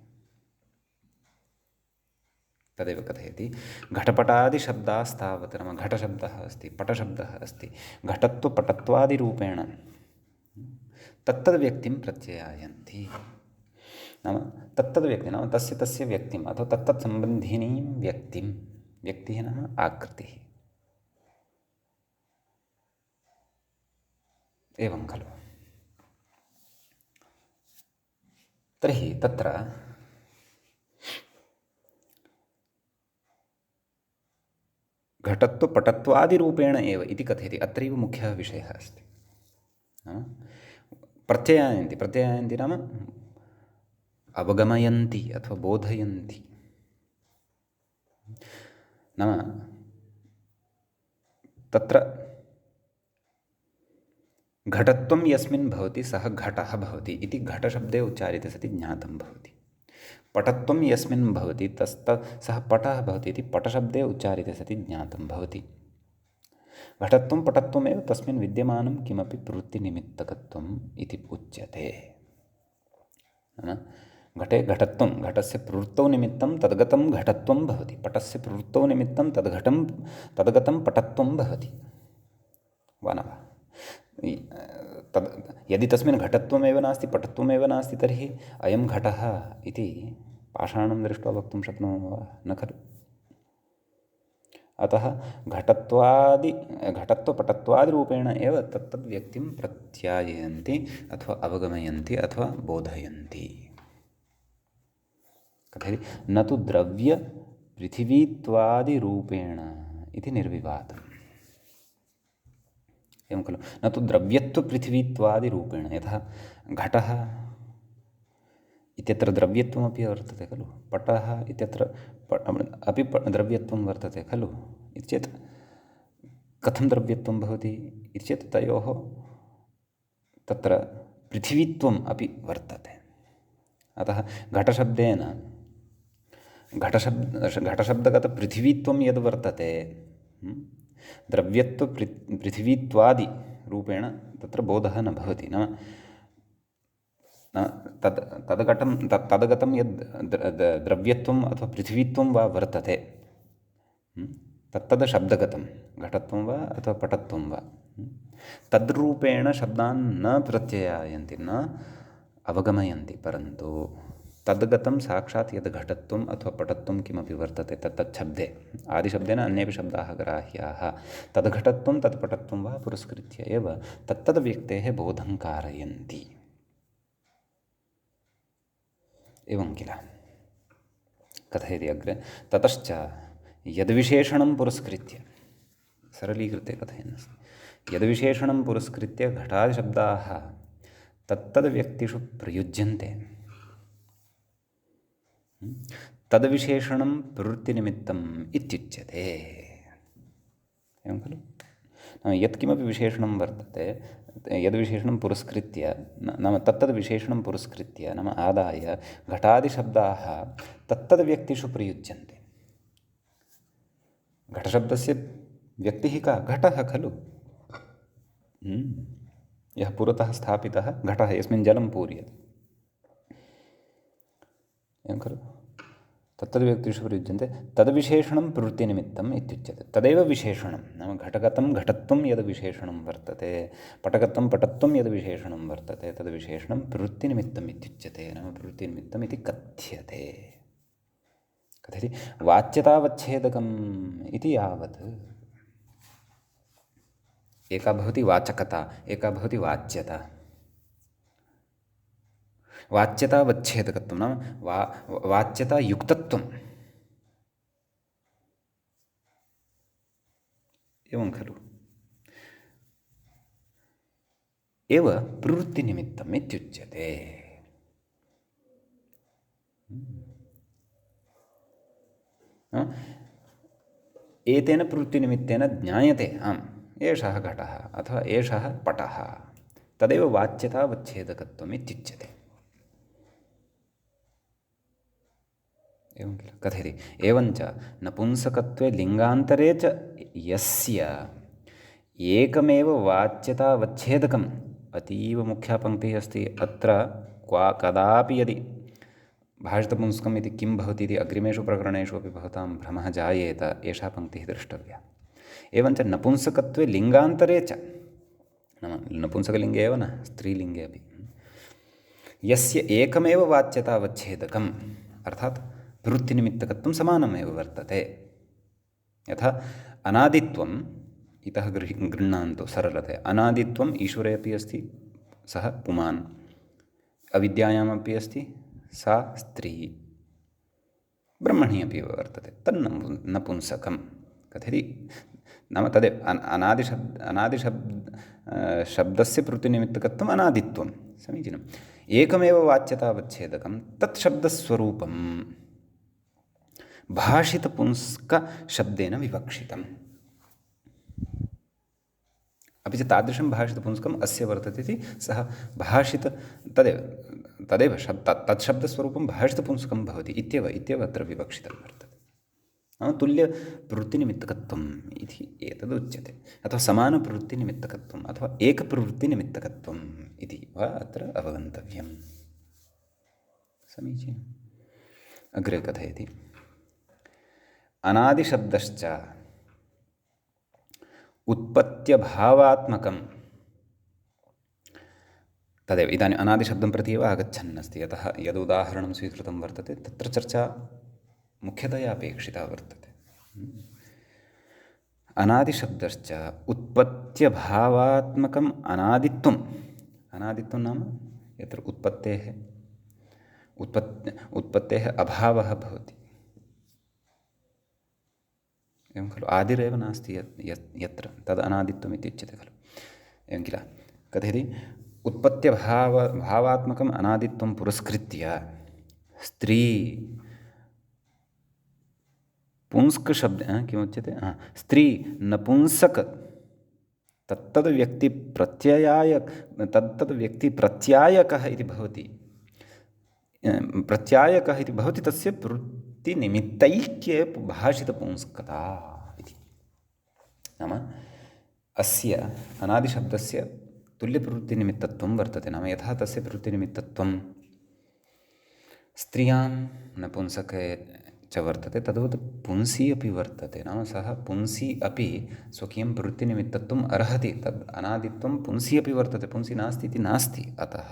तदेव कथयति घटपटादिशब्दास्तावत्, नाम घटशब्दः अस्ति, पटशब्दः अस्ति, घटत्वपटत्वादिरूपेण तत्तद्व्यक्तिं प्रत्ययायन्ति। नाम तत्तद्व्यक्तिं, नाम तस्य तस्य व्यक्तिम् अथवा तत्तत्सम्बन्धिनीं व्यक्तिं, व्यक्तिः नाम आकृतिः। एवं खलु। तर्हि तत्र घटत्वपटत्वादिरूपेण एव इति कथयति। अत्रैव मुख्यः विषयः अस्ति। नाम प्रत्ययायन्ति, प्रत्ययायन्ति नाम अवगमयन्ति अथवा बोधयन्ति। नाम तत्र घटत्वं यस्मिन् भवति सः घटः भवति इति घटशब्दे उच्चार्यते सति ज्ञातं भवति। पटत्वं यस्मिन् भवति सः पटः भवति इति पटशब्दे उच्चार्यते सति ज्ञातं भवति। घटत्वं पटत्वमेव तस्मिन् विद्यमानं किमपि प्रवृत्तिनिमित्तकत्वम् इति उच्यते। नाम घटे घटत्वं, घटस्य प्रवृत्तौ निमित्तं तद्गतं घटत्वं भवति, पटस्य प्रवृत्तौ निमित्तं तद्गतं पटत्वं भवति वा न वा? यदि तस्मिन् घटत्वमेव नास्ति, पटत्वमेव नास्ति, तर्हि अयं घटः इति पाषाणं दृष्ट्वा वक्तुं शक्नुमः वा? न खलु। अतः घटत्वपटत्वादिरूपेण एव तत्तद्व्यक्तिं प्रत्यायन्ति अथवा अवगमयन्ति अथवा बोधयन्ति। कथयति न तु द्रव्यपृथिवीत्वादिरूपेण इति निर्विवादम्। एवं खलु। न तु द्रव्यत्वपृथिवीत्वादिरूपेण, यथा घटः इत्यत्र द्रव्यत्वमपि वर्तते खलु, पटः इत्यत्र अपि द्रव्यत्वं वर्तते खलु। इति चेत् कथं द्रव्यत्वं भवति इति चेत् तयोः तत्र पृथिवीत्वम् अपि वर्तते। अतः घटशब्देन घटशब्दगतपृथिवीत्वं यद् वर्तते, द्रव्यत्वपृथिवीत्वादिरूपेण तत्र बोधः न भवति। नाम तद्गतं यद् द्रव्यत्वम् अथवा पृथिवीत्वं वा वर्तते, तत्तद् शब्दगतं घटत्वं वा अथवा पटत्वं वा, तद्रूपेण शब्दान् न प्रत्ययायन्ति, न अवगमयन्ति, परन्तु तद्गतं साक्षात् यद् घटत्वम् अथवा पटत्वं किमपि वर्तते तत्तच्छब्दे, आदिशब्देन अन्येपि शब्दाः ग्राह्याः, तद्घटत्वं तत्पटत्वं वा पुरस्कृत्य एव तत्तद्व्यक्तेः बोधं कारयन्ति। एवं किल। कथयति अग्रे, ततश्च यद्विशेषणं पुरस्कृत्य, सरलीकृत्य कथयन्नस्ति, यद्विशेषणं पुरस्कृत्य घटादिशब्दाः तत्तद्व्यक्तिषु प्रयुज्यन्ते, तद्विशेषणं प्रवृत्तिनिमित्तम् इत्युच्यते। एवं खलु। नाम यत्किमपि विशेषणं वर्तते, यद्विशेषणं पुरस्कृत्य, नाम तत्तद्विशेषणं पुरस्कृत्य, नाम आदाय घटादिशब्दाः तत्तद्व्यक्तिषु प्रयुज्यन्ते। घटशब्दस्य व्यक्तिः का? घटः खलु। यः पुरतः स्थापितः घटः, यस्मिन् जलं पूर्यते। एवं खलु। तत्तद्व्यक्तिषु प्रयुज्यन्ते, तद्विशेषणं प्रवृत्तिनिमित्तम् इत्युच्यते। तदेव विशेषणं, नाम घटगतं घटत्वं यद् विशेषणं वर्तते, पटगतं पटत्वं यद् विशेषणं वर्तते, तद्विशेषणं प्रवृत्तिनिमित्तम् इत्युच्यते, नाम प्रवृत्तिनिमित्तम् इति कथ्यते। कथयति वाच्यतावच्छेदकम् इति यावत् एका भवति वाचकता, एका भवति वाच्यता। वाच्यतावच्छेदकत्वं नाम वाच्यतायुक्तत्वम्। एवं खलु। एव प्रवृत्तिनिमित्तम् इत्युच्यते। एतेन प्रवृत्तिनिमित्तेन ज्ञायते, आम् एषः घटः अथवा एषः पटः, तदेव वाच्यतावच्छेदकत्वम् इत्युच्यते। एवं किल। कथयति एवञ्च नपुंसकत्वे लिङ्गान्तरे च यस्य एकमेव वाच्यतावच्छेदकम्, अतीव मुख्या पङ्क्तिः अस्ति अत्र। कदापि यदि भाषितपुंस्कम् इति किं भवति इति अग्रिमेषु प्रकरणेषु अपि भवतां भ्रमः जायेत, एषा पङ्क्तिः द्रष्टव्या। एवञ्च नपुंसकत्वे लिङ्गान्तरे च, नाम नपुंसकलिङ्गे एव न, स्त्रीलिङ्गे अपि, यस्य एकमेव वाच्यतावच्छेदकम् अर्थात् प्रवृत्तिनिमित्तकत्वं समानमेव वर्तते। यथा अनादित्वम्, इतः गृह्णान्तु सरलतया, अनादित्वम् ईश्वरे अपि अस्ति, सः पुमान्, अविद्यायामपि अस्ति, सा स्त्री, ब्रह्मणि अपि वर्तते, नपुंसकं। कथयति नाम तदेव शब्दस्य प्रवृत्तिनिमित्तकत्वम् अनादित्वं समीचीनम् एकमेव वाच्यतावच्छेदकं तत् शब्दस्वरूपं भाषितपुंस्कशब्देन विवक्षितम् अपि च तादृशं भाषितपुंस्कम् अस्य वर्तते इति सः भाषित तदेव तत् शब्दस्वरूपं भाषितपुंस्कं भवति इत्येव अत्र विवक्षितं वर्तते नाम तुल्यप्रवृत्तिनिमित्तकत्वम् इति एतदुच्यते अथवा समानप्रवृत्तिनिमित्तकत्वम् अथवा एकप्रवृत्तिनिमित्तकत्वम् इति वा अत्र अवगन्तव्यम् समीचीनम् अग्रे कथयति अनादिशब्दश्च उत्पत्त्यभावात्मकं तदेव इदानीम् अनादिशब्दं प्रति एव आगच्छन् अस्ति यतः यदुदाहरणं स्वीकृतं वर्तते तत्र चर्चा मुख्यतया अपेक्षिता वर्तते अनादिशब्दश्च उत्पत्त्यभावात्मकम् अनादित्वं नाम यत्र उत्पत्तेः अभावः भवति एवं खलु आदिरेव नास्ति यत्र तद् अनादित्वम् इति उच्यते खलु एवं किल कथयति उत्पत्त्यभावात्मकम् अनादित्वं पुरस्कृत्य स्त्री पुंस्कशब्द किमुच्यते स्त्री नपुंसक तत्तद् व्यक्तिप्रत्यायकः इति भवति प्रत्यायकः इति भवति तस्य प्रवृत्तिनिमित्तैक्ये भाषितपुंस्कता इति नाम अस्य अनादिशब्दस्य तुल्यप्रवृत्तिनिमित्तत्वं वर्तते नाम यथा तस्य प्रवृत्तिनिमित्तत्वं स्त्रियां नपुंसके च वर्तते तद्वत् पुंसि अपि वर्तते नाम सः पुंसि अपि स्वकीयं प्रवृत्तिनिमित्तत्वम् अर्हति तद् अनादित्वं पुंसि अपि वर्तते पुंसि नास्ति इति नास्ति अतः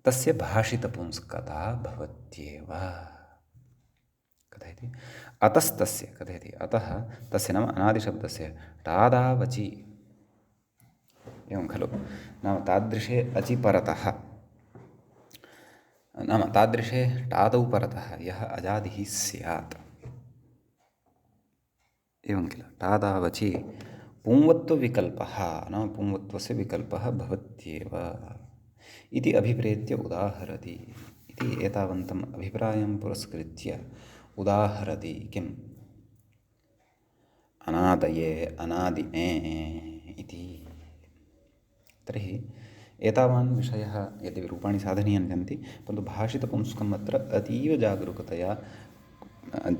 तस्य भाषितपुंस्कता भवत्येव कथयति अतस्तस्य कथयति अतः तस्य नाम अनादिशब्दस्य टादावचि एवं खलु नाम तादृशे अचि परतः नाम तादृशे टादौ परतः यः अजादिः स्यात् एवं किल टादावचि पुंवत्वविकल्पः नाम पुंवत्वस्य विकल्पः भवत्येव इति अभिप्रेत्य उदाहरति इति एतावन्तम् अभिप्रायं पुरस्कृत्य उदाहरति किम् अनादये अनादिने इति तर्हि एतावान् विषयः यद्यपि रूपाणि साधनीयानि सन्ति परन्तु भाषितपुंस्कम् अत्र अतीव जागरूकतया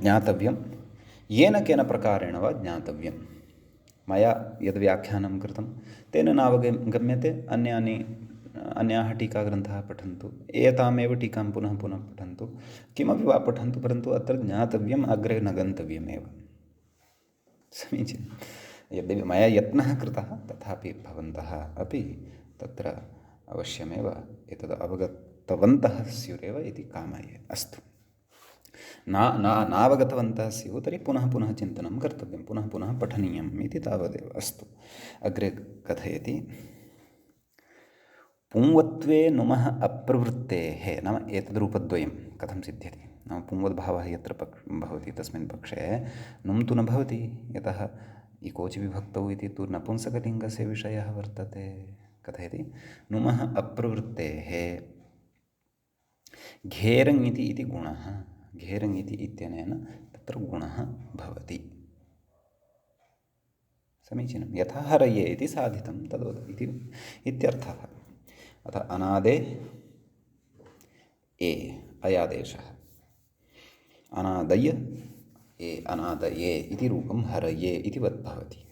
ज्ञातव्यं येन केन प्रकारेण वा ज्ञातव्यं मया यद् व्याख्यानं कृतं तेन नावगम्यते अन्याः टीकाग्रन्थाः पठन्तु एतामेव टीकां पुनः पुनः पठन्तु किमपि वा पठन्तु परन्तु अत्र ज्ञातव्यम् अग्रे न गन्तव्यमेव समीचीनं यद्यपि मया यत्नः कृतः तथापि भवन्तः अपि तत्र अवश्यमेव एतद् अवगतवन्तः स्युरेव इति कामये अस्तु नावगतवन्तः स्युः तर्हि पुनः पुनः चिन्तनं कर्तव्यं पुनः पुनः पठनीयम् इति तावदेव अस्तु अग्रे कथयति पुंवत्वे नुमः अप्रवृत्तेः नाम एतद्रूपद्वयं कथं सिद्ध्यति नाम पुंवद्भावः यत्र भवति तस्मिन् पक्षे नुं तु न भवति यतः इकोचि विभक्तौ इति तु नपुंसकलिङ्गस्य विषयः वर्तते कथयति नुमः अप्रवृत्तेः घेरङ् इति गुणः घेरङ् इत्यनेन तत्र गुणः भवति समीचीनं यथा हरये इति साधितं तद्वत् इत्यर्थः अतः अनादे ए अयादेशः अनादय ए अनादये इति रूपं हरये इति वद्भवति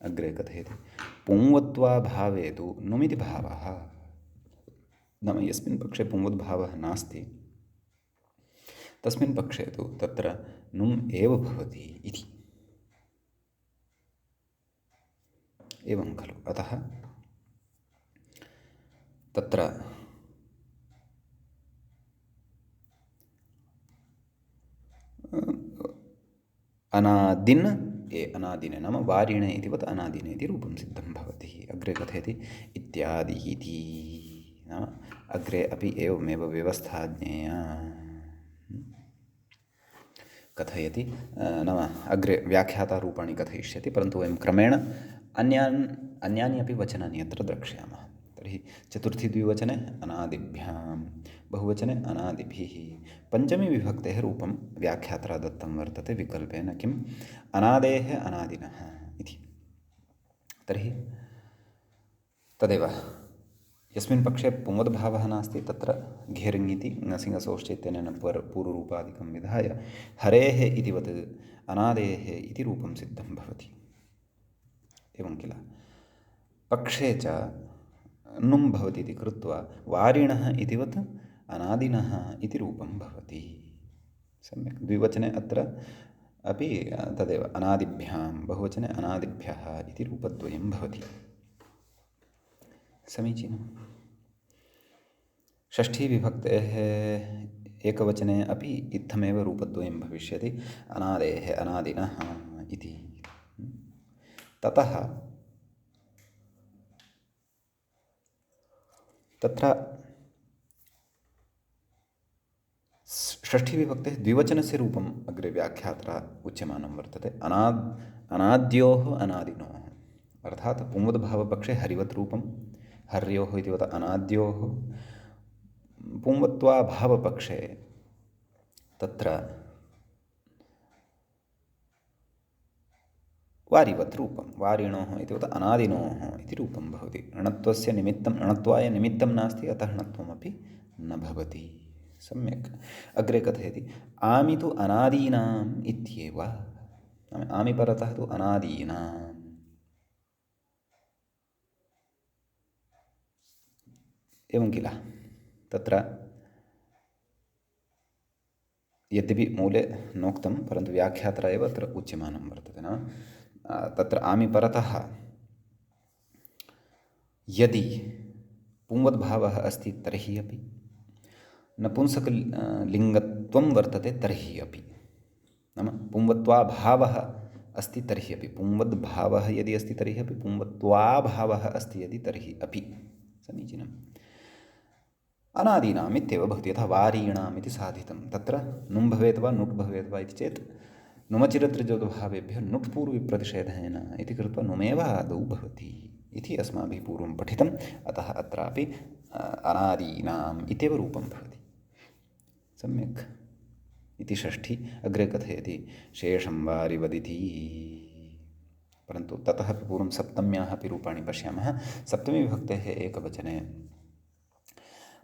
अग्रे कथयति पुंवत्वाभावे तु नुमिति भावः नाम यस्मिन् पक्षे पुंवद्भावः नास्ति तस्मिन् पक्षे तु तत्र नुम् एव भवति इति एवं खलु अतः तत्र अनादिन् ए अनादिने नाम वारिणे इतिवत् अनादिने इति रूपं सिद्धं भवति अग्रे कथयति इत्यादि इति नाम अग्रे अपि एवमेव व्यवस्था ज्ञेया कथयति नाम अग्रे व्याख्यातारूपाणि कथयिष्यति परन्तु वयं क्रमेण अन्यानि अपि वचनानि अत्र द्रक्ष्यामः। तर्हि चतुर्थी द्विवचने अनादिभ्यां, बहुवचने अनादिभिः, पञ्चमी विभक्तेः रूपं व्याख्यात्रा दत्तं वर्तते विकल्पेन किम् अनादेः अनादिनः इति। तर्हि तदेव यस्मिन् पक्षे पुंवद्भावः नास्ति तत्र घेर् इति ङसिङसोश्च इत्यनेन पूर्वरूपादिकं विधाय हरेः इतिवत् अनादेः इति रूपं सिद्धं भवति। एवं किल। पक्षे च नुं भवति इति कृत्वा वारिणः इतिवत् अनादिनः इति रूपं भवति। सम्यक्। द्विवचने अत्र अपि तदेव अनादिभ्यां, बहुवचने अनादिभ्यः इति रूपद्वयं भवति। समीचीनं। षष्ठीविभक्तेः एकवचने अपि इत्थमेव रूपद्वयं भविष्यति, अनादेः अनादिनः इति। ततः तत्र षष्ठीविभक्तेः द्विवचनस्य रूपम् अग्रे व्याख्यात्रा उच्यमानं वर्तते, अनाद्योः अनादिनोः। अर्थात् पुंवद्भावपक्षे हरिवत् रूपं, हर्योः इतिवत् अनाद्योः, पुंवत्वाभावपक्षे तत्र वारिवत् रूपं, वारिणोः इतिवत् अनादिनोः इति रूपं भवति। णत्वस्य निमित्तं, णत्वाय निमित्तं नास्ति, अतः णत्वमपि न भवति। सम्यक्। अग्रे कथयति आमि तु अनादीनाम् इत्येव। आमि परतः तु अनादीनाम्। एवं किल। तत्र यद्यपि मूले नोक्तं परन्तु व्याख्यात्रा एव अत्र उच्यमानं वर्तते न। तत्र आमि परतः यदि पुंवद्भावः अस्ति तर्हि अपि, नपुंसकलिङ्गत्वं वर्तते तर्हि अपि, नाम पुंवत्वाभावः अस्ति तर्हि अपि, पुंवद्भावः यदि अस्ति तर्हि अपि, पुंवत्वाभावः अस्ति यदि तर्हि अपि। समीचीनम्। अनादीनाम् इत्येव भवति। यथा वारीणाम् इति साधितं, तत्र नुं भवेत् वा नुट् भवेत् वा इति चेत् नुमचिरतृजोतभावेभ्यः नुट् पूर्वविप्रतिषेधेन इति कृत्वा नुमेव आदौ भवति इति अस्माभिः पूर्वं पठितम्। अतः अत्रापि अनादीनाम् इत्येव रूपं भवति। सम्यक्। इति षष्ठी। अग्रे कथयति शेषं वारिवदिति। परन्तु ततः पूर्वं सप्तम्याः अपि रूपाणि पश्यामः। सप्तमीविभक्तेः एकवचने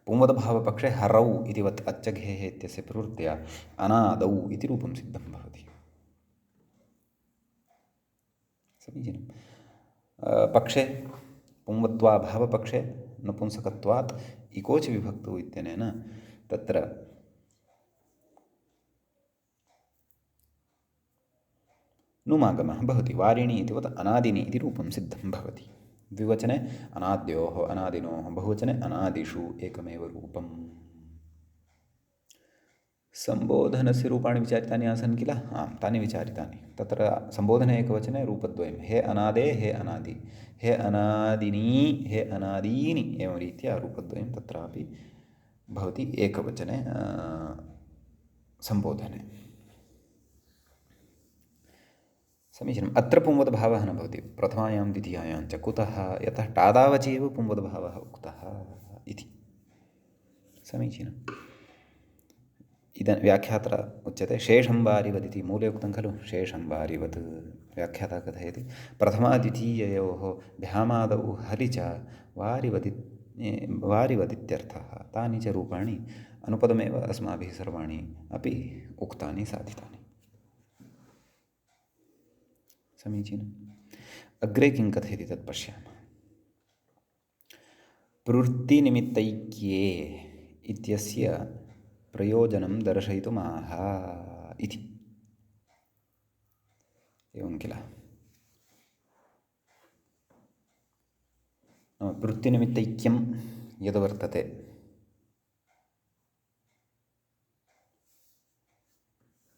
पुंवद्भावपक्षे हरौ इतिवत् अच्चघेः इत्यस्य प्रवृत्त्या अनादौ इति रूपं सिद्धं भवति। समीचीनं। पक्षे पुंवत्वाभावपक्षे नपुंसकत्वात् इकोच विभक्तौ इत्यनेन तत्र नुमागमः भवति। वारिणी इतिवत् अनादिनी इति रूपं सिद्धं भवति। द्विवचने अनाद्योः अनादिनोः, बहुवचने अनादिषु एकमेव रूपम्। सम्बोधनस्य रूपाणि विचारितानि आसन् किल। आं, तानि विचारितानि। तत्र सम्बोधने एकवचने रूपद्वयं, हे अनादे हे अनादि, हे अनादिनी हे अनादीनि, एवं रीत्या रूपद्वयं तत्रापि भवति एकवचने सम्बोधने। समीचीनम्। अत्र पुंवद्भावः न भवति, प्रथमायां द्वितीयायां च। कुतः? यतः टादावचि एव पुंवद्भावः उक्तः इति। समीचीनम्। इदं व्याख्यात्रा उच्यते शेषं वारिवदिति। मूले उक्तं खलु शेषं वारिवत्। व्याख्याता कथयति प्रथमा द्वितीययोः भ्यामादौ हलि च वारिवदित्यर्थः। तानि च रूपाणि अनुपदमेव अस्माभिः सर्वाणि अपि उक्तानि साधितानि। समीचीनम्। अग्रे किं कथयति तत् पश्यामः। प्रवृत्तिनिमित्तैक्ये इत्यस्य प्रयोजनं दर्शयितुमाह इति। एवं किल। प्रवृत्तिनिमित्तैक्यं यद्वर्तते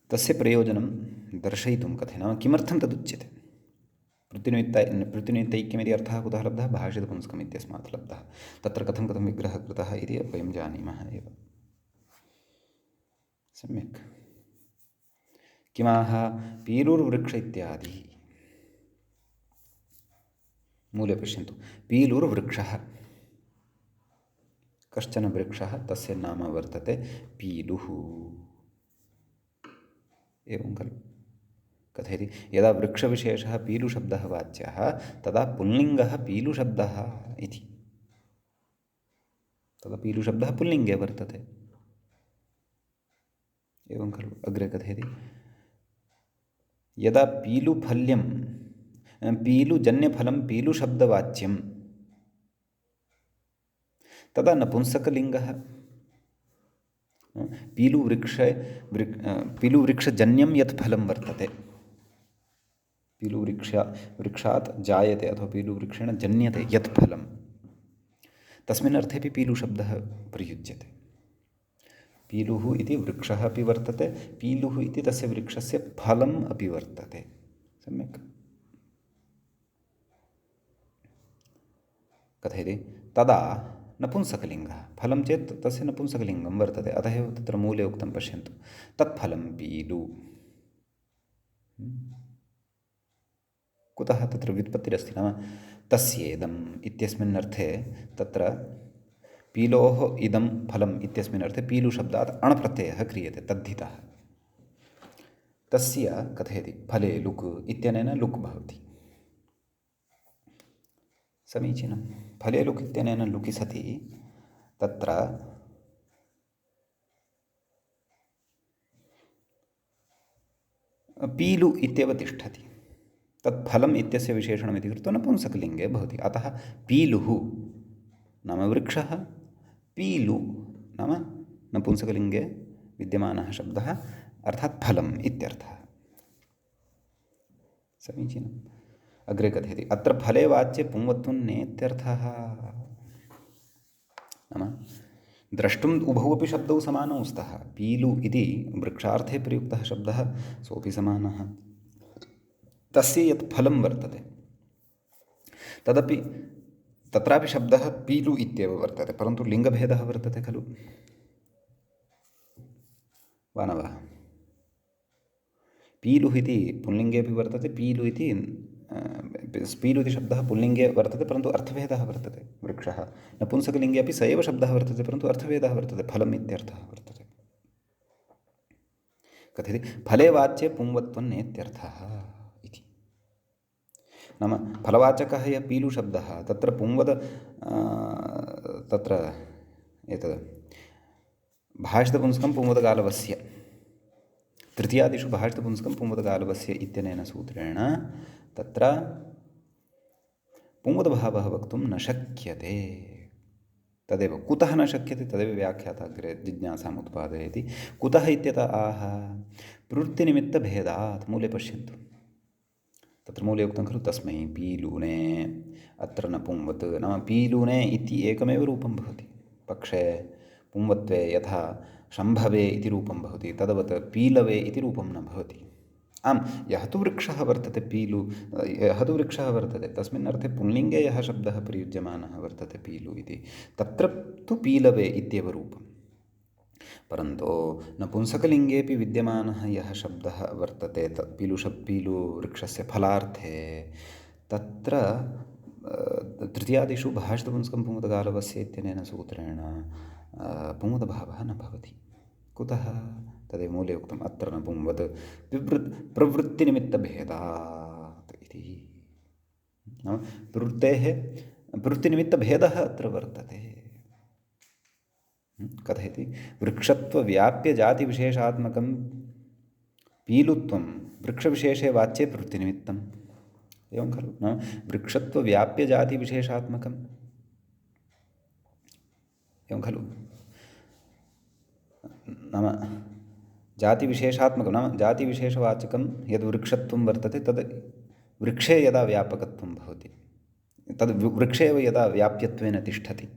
तस्य प्रयोजनं दर्शयितुं कथय, नाम किमर्थं तदुच्यते। प्रवृत्तिनिमित्तैक्यमिति अर्थः कुतः लब्धः? भाषितपुंस्कम् इत्यस्मात् लब्धः। तत्र कथं कथं विग्रहः कृतः इति वयं जानीमः एव। सम्यक्। किमाह? पीरुर्वृक्ष इत्यादि। मूले पश्यन्तु, पीलुर्वृक्षः, कश्चन वृक्षः, तस्य नाम वर्तते पीलुः। एवं खलु? कथयति, यदा वृक्षविशेषः पीलुशब्दः वाच्यः तदा पुल्लिङ्गः पीलुशब्दः इति। तदा पीलुशब्दः पुल्लिङ्गे वर्तते। एवं खलु? अग्रे कथयति, यदा पीलुफल्यं पीलुजन्यफलं पीलुशब्दवाच्यं तदा नपुंसकलिङ्गः। पीलुवृक्षजन्यं यत् फलं वर्तते, वृक्षात् जायते अथवा पीलुवृक्षेण जन्यते यत् फलं, तस्मिन् अर्थेपि पीलुशब्दः प्रयुज्यते। पीलुः इति वृक्षः अपि वर्तते, पीलुः इति तस्य वृक्षस्य फलम् अपि वर्तते। सम्यक्? कथयति, तदा नपुंसकलिङ्गः, फलं चेत् तस्य नपुंसकलिङ्गं वर्तते, अतः एव तत्र मूले उक्तं, पश्यन्तु, तत्फलं पीलु। कुतः तत्र व्युत्पत्तिरस्ति, नाम तस्येदम् इत्यस्मिन् अर्थे तत्र पीलोः इदं फलम् इत्यस्मिन् अर्थे पीलुशब्दात् अणप्रत्ययः क्रियते, तद्धितः। तस्य कथयति, फले लुक् इत्यनेन लुक् भवति। समीचीनं। फले लुक् इत्यनेन लुकि सति तत्र पीलु इत्येव तिष्ठति। तत् फलम् इत्यस्य विशेषणमिति कृत्वा नपुंसकलिङ्गे भवति। अतः पीलुः नाम वृक्षः, पीलु नाम नपुंसकलिङ्गे विद्यमानः शब्दः, अर्थात् फलम् इत्यर्थः। समीचीनम्। अग्रे कथयति, अत्र फले वाच्ये पुंवत्वं नेत्यर्थः। नाम द्रष्टुम् उभौ अपि शब्दौ समानौ स्तः। पीलु इति वृक्षार्थे प्रयुक्तः शब्दः, सोऽपि समानः। तस्य यत् फलं वर्तते तदपि तत्रापि शब्दः पीलु इत्येव वर्तते, परन्तु लिङ्गभेदः वर्तते खलु, वा न वा? पीलुः इति पुल्लिङ्गे अपि वर्तते, पीलु इति शब्दः पुल्लिङ्गे वर्तते, परन्तु अर्थभेदः वर्तते। वृक्षः नपुंसकलिङ्गे अपि स एव शब्दः वर्तते, परन्तु अर्थभेदः वर्तते, फलम् इत्यर्थः वर्तते। कथयति, फले वाच्ये पुंवत्वं नेत्यर्थः इति। नाम फलवाचकः यः पीलुशब्दः, तत्र पुंवद तत्र एतद् भाषितपुंस्कं पुंवदगालवस्य, तृतीयादिषु भाषितपुंस्कं पुंवदगालवस्य इत्यनेन सूत्रेण तत्र पुंवदभावः वक्तुं न शक्यते। तदेव कुतः न शक्यते, तदेव व्याख्याता अग्रे जिज्ञासाम् उत्पादयति। कुतः इत्यतः आह, प्रवृत्तिनिमित्तभेदात्। मूले पश्यन्तु, तत्र मूले उक्तं खलु, तस्मै पीलूने, अत्र न पुंवत्, नाम पीलूने इति एकमेव रूपं भवति। पक्षे पुंवत्वे यथा शम्भवे इति रूपं भवति, तद्वत् पीलवे इति रूपं न भवति। आम्, यः तु वृक्षः वर्तते, यः तु वृक्षः वर्तते, तस्मिन् अर्थे पुल्लिङ्गे यः शब्दः प्रयुज्यमानः वर्तते पीलु इति, तत्र तु पीलवे इत्येव रूपं। परन्तु नपुंसकलिङ्गेपि विद्यमानः यः शब्दः वर्तते पीलुवृक्षस्य फलार्थे, तत्र तृतीयादिषु भाषितपुंस्कं पुंवदगालवस्य इत्यनेन सूत्रेण पुंवदभावः न भवति। कुतः? तदेव मूले उक्तम्, अत्र न पुंवत् प्रवृत्तिनिमित्तभेदात् इति। नाम प्रवृत्तिनिमित्तभेदः अत्र वर्तते। कथयति, वृक्षत्वव्याप्यजातिविशेषात्मकं पीलुत्वं वृक्षविशेषे वाच्ये प्रवृत्तिनिमित्तम्। एवं खलु? नाम वृक्षत्वव्याप्यजातिविशेषात्मकम्, एवं खलु? नाम जातिविशेषात्मकं, नाम जातिविशेषवाचकं यद् वृक्षत्वं वर्तते, तद् वृक्षे यदा व्यापकत्वं भवति, तद् वृक्षे एव यदा व्याप्यत्वेन तिष्ठति,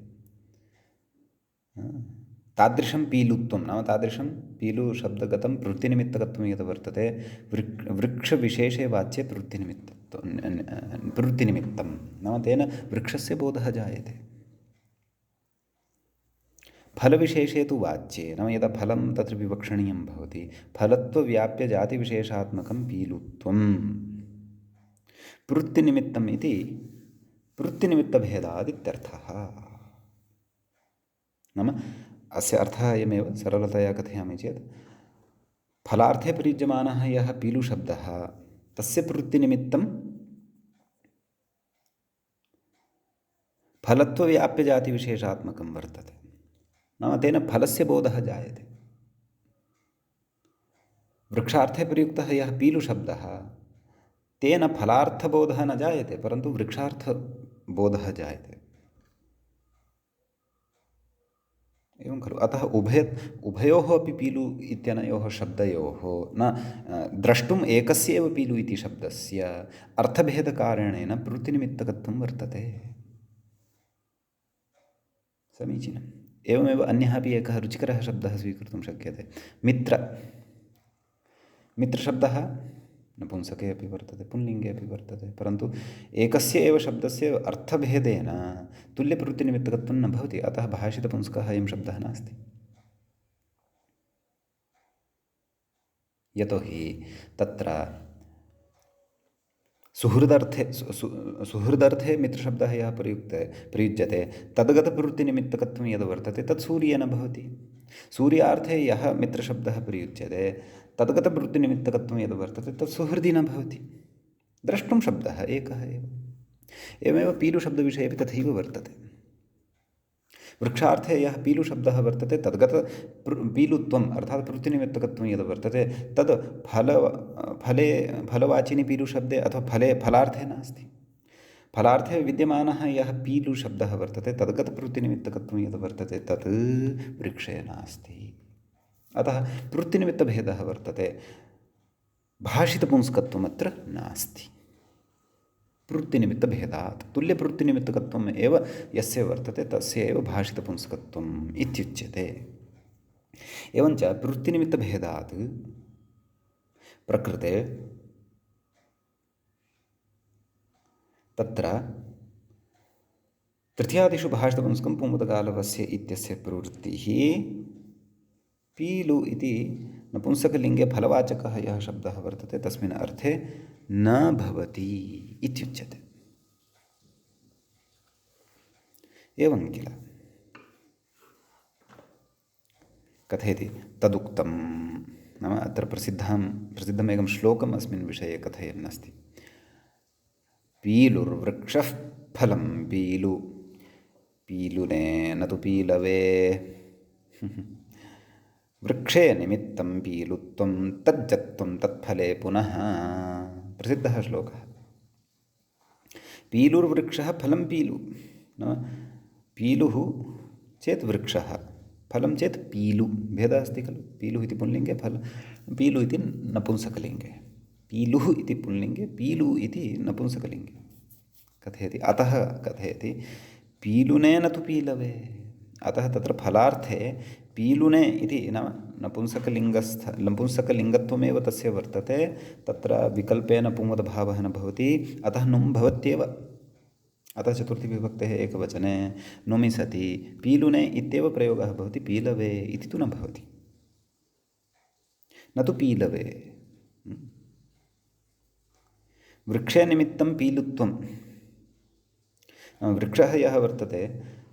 तादृशं पीलुत्वं, नाम तादृशं पीलुशब्दगतं प्रवृत्तिनिमित्तकत्वं यद् वर्तते, वृक्षविशेषे वाच्ये प्रवृत्तिनिमित्तं, नाम तेन वृक्षस्य बोधः जायते। फलविशेषे तु वाच्ये, नाम यदा फलं तत्र विवक्षणीयं भवति, फलत्वव्याप्यजातिविशेषात्मकं पीलुत्वं प्रवृत्तिनिमित्तम् इति वृत्तिनिमित्तभेदादित्यर्थः। नाम अस्य अर्थः अयमेव, सरलतया कथयामि चेत् फलार्थे प्रयुज्यमानः यः पीलुशब्दः तस्य प्रवृत्तिनिमित्तं फलत्वव्याप्यजातिविशेषात्मकं वर्तते। नाम तेन फलस्य बोधः जायते। वृक्षार्थे प्रयुक्तः यः पीलुशब्दः तेन फलार्थबोधः न जायते, परन्तु वृक्षार्थबोधः जायते। एवं खलु। अतः उभयोः अपि पीलु इत्यनयोः शब्दयोः न द्रष्टुम् एकस्य एव पीलु इति शब्दस्य अर्थभेदकारणेन प्रवृत्तिनिमित्तकत्वं वर्तते। समीचीनम्। एवमेव अन्यः अपि एकः रुचिकरः शब्दः स्वीकर्तुं शक्यते। मित्रशब्दः नपुंसके अपि वर्तते, पुंलिङ्गे अपि वर्तते, परन्तु एकस्य एव शब्दस्य अर्थभेदेन तुल्यप्रवृत्तिनिमित्तकत्वं न भवति। अतः भाषितपुंस्कः अयं शब्दः नास्ति। यतोहि तत्र सुहृदर्थे मित्रशब्दः यः प्रयुज्यते तद्गतप्रवृत्तिनिमित्तकत्वं यद् वर्तते तत् सूर्येण भवति। सूर्यार्थे यः मित्रशब्दः प्रयुज्यते तद्गतप्रवृत्तिनिमित्तकत्वं यद् वर्तते तत् सुहृदि न भवति। द्रष्टुं शब्दः एकः एव। एवमेव पीलुशब्दविषये तथैव वर्तते। वृक्षार्थे यः पीलुशब्दः वर्तते तद्गत पीलुत्वम् अर्थात् प्रवृत्तिनिमित्तकत्वं यद् वर्तते तद् फलवाचिनि पीलुशब्दे अथवा फलार्थे नास्ति। फलार्थे विद्यमानः यः पीलुशब्दः वर्तते तद्गतप्रवृत्तिनिमित्तकत्वं यद् वर्तते तत् वृक्षे नास्ति। अतः प्रवृत्तिनिमित्तभेदः वर्तते, भाषितपुंस्कत्वम् अत्र नास्ति। प्रवृत्तिनिमित्तभेदात् तुल्यप्रवृत्तिनिमित्तकत्वम् एव यस्य वर्तते तस्य एव भाषितपुंस्कत्वम् इत्युच्यते। एवञ्च प्रवृत्तिनिमित्तभेदात् प्रकृते तत्र तृतीयादिषु भाषितपुंस्कं पुंवदकालवस्य इत्यस्य प्रवृत्तिः पीलु इति नपुंसकलिङ्गे फलवाचकः यः शब्दः वर्तते तस्मिन् अर्थे न भवति इत्युच्यते। एवं किल। कथयति तदुक्तं नाम अत्र प्रसिद्धमेकं श्लोकम् अस्मिन् विषये कथयन् अस्ति। पीलुर्वृक्षः फलं पीलु पीलुने न तु पीलवे वृक्षे निमित्तं पीलुत्वं तज्जत्वं तत्फले पुनः। प्रसिद्धः श्लोकः। पीलुर्वृक्षः फलं पीलु नाम पीलुः चेत् वृक्षः, फलं चेत् पीलु। भेदः अस्ति खलु। पीलुः इति पुल्लिङ्गे, पीलु इति नपुंसकलिङ्गे। पीलुः इति पुल्लिङ्गे, पीलु इति नपुंसकलिङ्गे। कथयति अतः कथयति पीलुने न तु पीलवे। अतः तत्र फलार्थे पीलुने इति नाम नपुंसकलिङ्गत्वमेव तस्य वर्तते। तत्र विकल्पेन पुंवदभावः न भवति, अतः नुम् भवत्येव। अतः चतुर्थीविभक्तेः एकवचने नुमि सति पीलुने इत्येव प्रयोगः भवति, पीलवे इति तु न भवति। न तु पीलवे। वृक्षे निमित्तं पीलुत्वं। वृक्षः यः वर्तते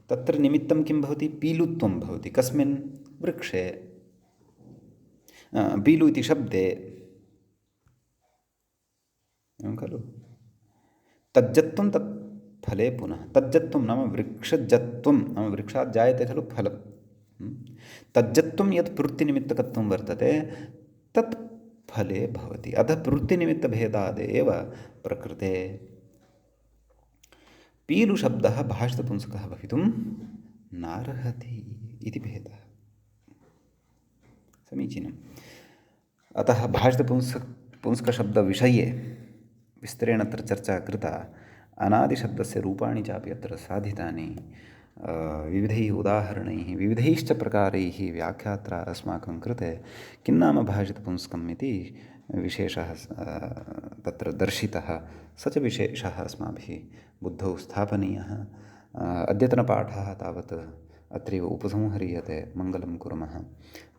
तत्र निमित्तं किं भवति? पीलुत्वं भवति। कस्मिन्? वृक्षे। पीलु इति शब्दे एवं खलु। तज्जत्वं तत् फले पुनः। तज्जत्वं नाम वृक्षजत्वं नाम वृक्षात् जायते खलु फलं। तज्जत्वं यत् प्रवृत्तिनिमित्तकत्वं वर्तते तत् फले भवति। अतः प्रवृत्तिनिमित्तभेदादेव प्रकृते पीलुशब्दः भाषितपुंस्कः भवितुं नार्हति इति भेदः। समीचीनम्। अतः भाषितपुंस्कशब्दविषये विस्तरेण अत्र चर्चा कृता। अनादिशब्दस्य रूपाणि चापि अत्र साधितानि विविधैः उदाहरणैः विविधैश्च प्रकारैः व्याख्यात्रा अस्माकं कृते किं नाम भाषितपुंस्कम् इति विशेषः तत्र दर्शितः। स च विशेषः अस्माभिः बुद्धौ स्थापनीयः। अद्यतनपाठः तावत् अत्रैव उपसंह्रियते। मङ्गलं कुर्मः।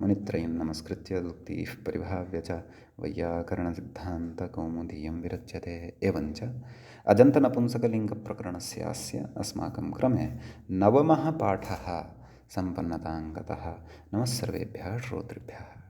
मुनित्रयं नमस्कृत्य उक्तिः परिभाव्य च वैयाकरणसिद्धान्तकौमुदीयं विरच्यते। एवञ्च अजन्तनपुंसकलिङ्गप्रकरणस्यास्य अस्माकं क्रमे नवमः पाठः सम्पन्नतां गतः। नमः सर्वेभ्यः श्रोतृभ्यः।